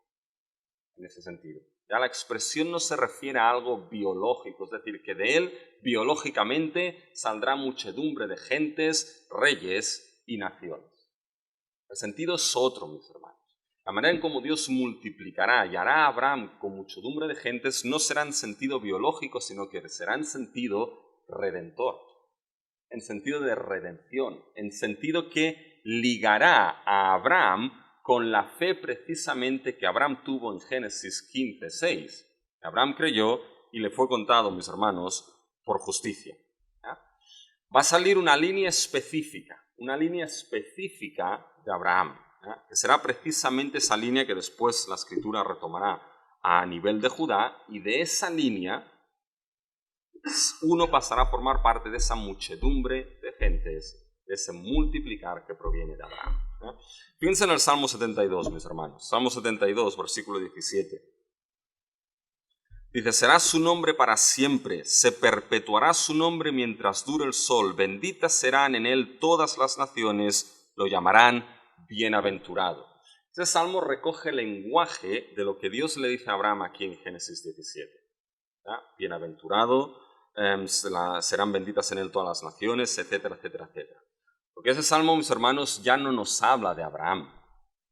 A: en ese sentido. Ya la expresión no se refiere a algo biológico, es decir, que de él biológicamente saldrá muchedumbre de gentes, reyes y naciones. El sentido es otro, mis hermanos. La manera en cómo Dios multiplicará y hará a Abraham con muchedumbre de gentes no será en sentido biológico, sino que será en sentido redentor, en sentido de redención, en sentido que ligará a Abraham con la fe precisamente que Abraham tuvo en Génesis 15:6. Abraham creyó y le fue contado, mis hermanos, por justicia. ¿Ya? Va a salir una línea específica de Abraham, ¿ya? Que será precisamente esa línea que después la Escritura retomará a nivel de Judá, y de esa línea uno pasará a formar parte de esa muchedumbre de gentes, de ese multiplicar que proviene de Abraham. ¿Ya? Fíjense en el Salmo 72, mis hermanos. Salmo 72, versículo 17. Dice, será su nombre para siempre, se perpetuará su nombre mientras dure el sol, benditas serán en él todas las naciones, lo llamarán bienaventurado. Este salmo recoge el lenguaje de lo que Dios le dice a Abraham aquí en Génesis 17. ¿Ya? Bienaventurado, serán benditas en él todas las naciones, etcétera, etcétera, etcétera. Porque ese salmo, mis hermanos, ya no nos habla de Abraham,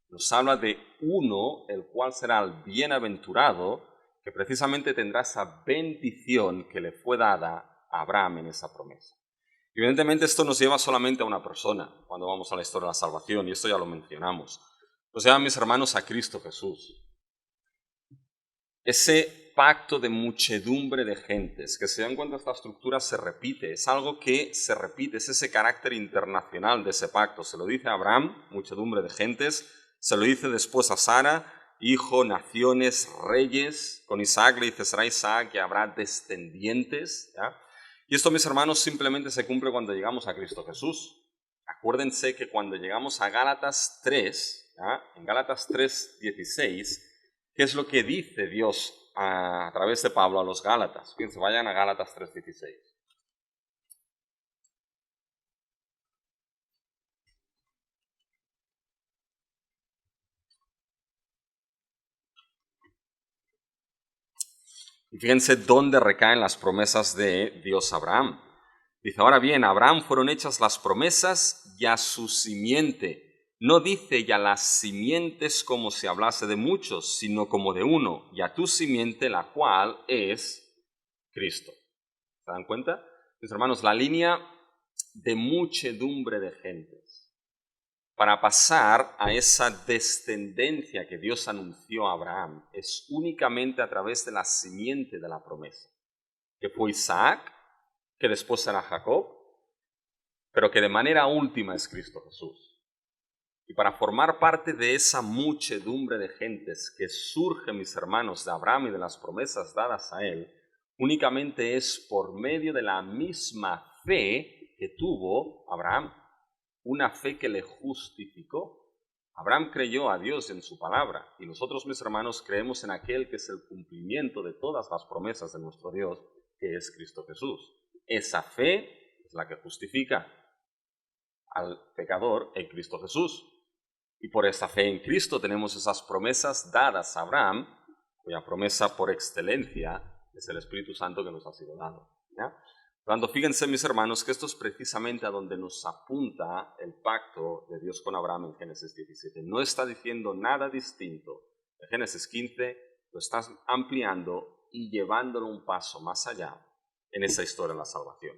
A: nos habla de uno, el cual será el bienaventurado, que precisamente tendrá esa bendición que le fue dada a Abraham en esa promesa. Evidentemente esto nos lleva solamente a una persona cuando vamos a la historia de la salvación, y esto ya lo mencionamos. Nos lleva, mis hermanos, a Cristo Jesús. Ese pacto de muchedumbre de gentes, que se dan cuenta esta estructura se repite, es algo que se repite, es ese carácter internacional de ese pacto. Se lo dice a Abraham, muchedumbre de gentes, se lo dice después a Sara, hijo, naciones, reyes. Con Isaac le dice, será Isaac que habrá descendientes. ¿Ya? Y esto, mis hermanos, simplemente se cumple cuando llegamos a Cristo Jesús. Acuérdense que cuando llegamos a Gálatas 3, ¿ya? En Gálatas 3:16, ¿qué es lo que dice Dios a través de Pablo a los Gálatas? Fíjense, vayan a Gálatas 3:16. Y fíjense dónde recaen las promesas de Dios a Abraham. Dice, ahora bien, a Abraham fueron hechas las promesas y a su simiente. No dice y a las simientes como si hablase de muchos, sino como de uno, y a tu simiente, la cual es Cristo. ¿Se dan cuenta? Mis hermanos, la línea de muchedumbre de gentes para pasar a esa descendencia que Dios anunció a Abraham es únicamente a través de la simiente de la promesa, que fue Isaac, que después será Jacob, pero que de manera última es Cristo Jesús. Y para formar parte de esa muchedumbre de gentes que surge, mis hermanos, de Abraham y de las promesas dadas a él, únicamente es por medio de la misma fe que tuvo Abraham, una fe que le justificó. Abraham creyó a Dios en su palabra, y nosotros, mis hermanos, creemos en aquel que es el cumplimiento de todas las promesas de nuestro Dios, que es Cristo Jesús. Esa fe es la que justifica al pecador en Cristo Jesús. Y por esa fe en Cristo tenemos esas promesas dadas a Abraham, cuya promesa por excelencia es el Espíritu Santo que nos ha sido dado. ¿Ya? Por tanto, fíjense, mis hermanos, que esto es precisamente a donde nos apunta el pacto de Dios con Abraham en Génesis 17. No está diciendo nada distinto de Génesis 15, lo está ampliando y llevándolo un paso más allá en esa historia de la salvación.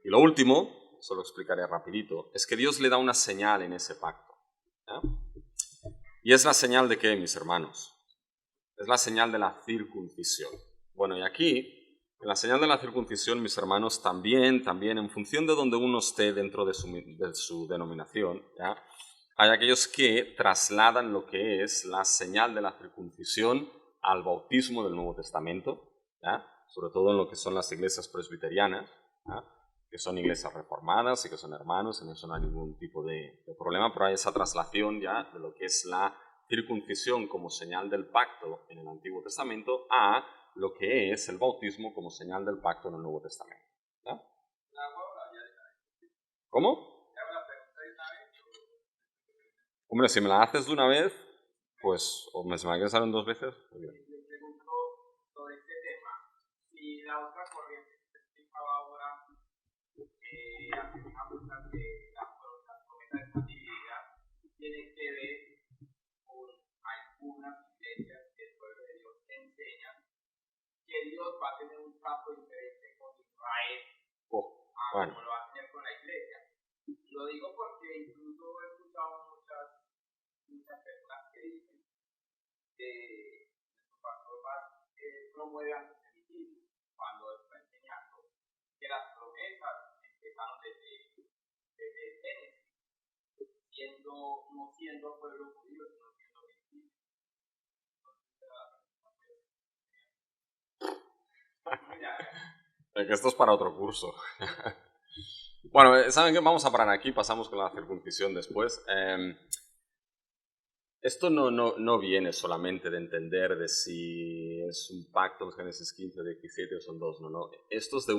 A: Y lo último, eso lo explicaré rapidito, es que Dios le da una señal en ese pacto. ¿Ya? ¿Y es la señal de qué, mis hermanos? Es la señal de la circuncisión. Bueno, y aquí, en la señal de la circuncisión, mis hermanos, también en función de donde uno esté dentro de su denominación, ¿ya? Hay aquellos que trasladan lo que es la señal de la circuncisión al bautismo del Nuevo Testamento, ¿ya? Sobre todo en lo que son las iglesias presbiterianas, ¿ya? Que son iglesias reformadas y que son hermanos, en eso no hay ningún tipo de problema, pero hay esa traslación ya de lo que es la circuncisión como señal del pacto en el Antiguo Testamento a lo que es el bautismo como señal del pacto en el Nuevo Testamento. ¿Ya? ¿Cómo? Hombre, si me la haces de una vez, pues, o me se me la quieres hacer en 2 veces, pues bien.
B: Le pregunto sobre este tema. Si la otra corriente que te explicaba ahora, asemejamos a que la
C: esa estabilidad tiene que ver con algunas iglesias del pueblo de Dios que enseñan que Dios va a tener un trato diferente con Israel a
A: Bueno,
C: como lo va a tener con la iglesia. Lo digo porque incluso he escuchado muchas personas que dicen que nuestro pastor más promueve antisemitismo cuando está enseñando que las promesas empezaron desde Génesis, no siendo pueblo judío, sino siendo gentil.
A: que esto es para otro curso. Bueno, ¿saben qué? Vamos a parar aquí, pasamos con la circuncisión después. Esto no viene solamente de entender de si es un pacto en Génesis 15, 17 o son dos, no. Esto es de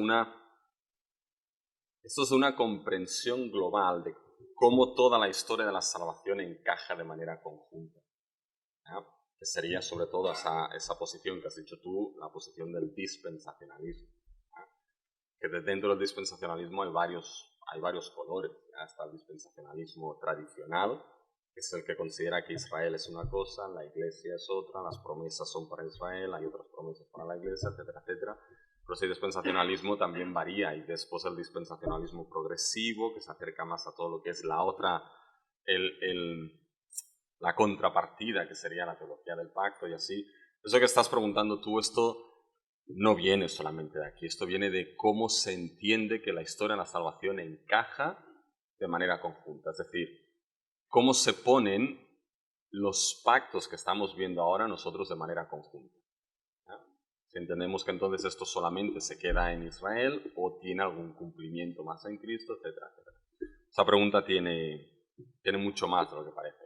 A: una comprensión global de cómo toda la historia de la salvación encaja de manera conjunta. ¿Ya? Que sería sobre todo esa posición que has dicho tú, la posición del dispensacionalismo. ¿Ya? Que dentro del dispensacionalismo hay varios colores. ¿Ya? Está el dispensacionalismo tradicional, que es el que considera que Israel es una cosa, la iglesia es otra, las promesas son para Israel, hay otras promesas para la iglesia, etcétera, etcétera. Pero ese dispensacionalismo también varía, y después el dispensacionalismo progresivo, que se acerca más a todo lo que es la otra, la contrapartida, que sería la teología del pacto y así. Eso que estás preguntando tú, esto no viene solamente de aquí, esto viene de cómo se entiende que la historia de la salvación encaja de manera conjunta, es decir, cómo se ponen los pactos que estamos viendo ahora nosotros de manera conjunta. ¿Ya? Si entendemos que entonces esto solamente se queda en Israel o tiene algún cumplimiento más en Cristo, etcétera, etcétera. Esa pregunta tiene mucho más de lo que parece.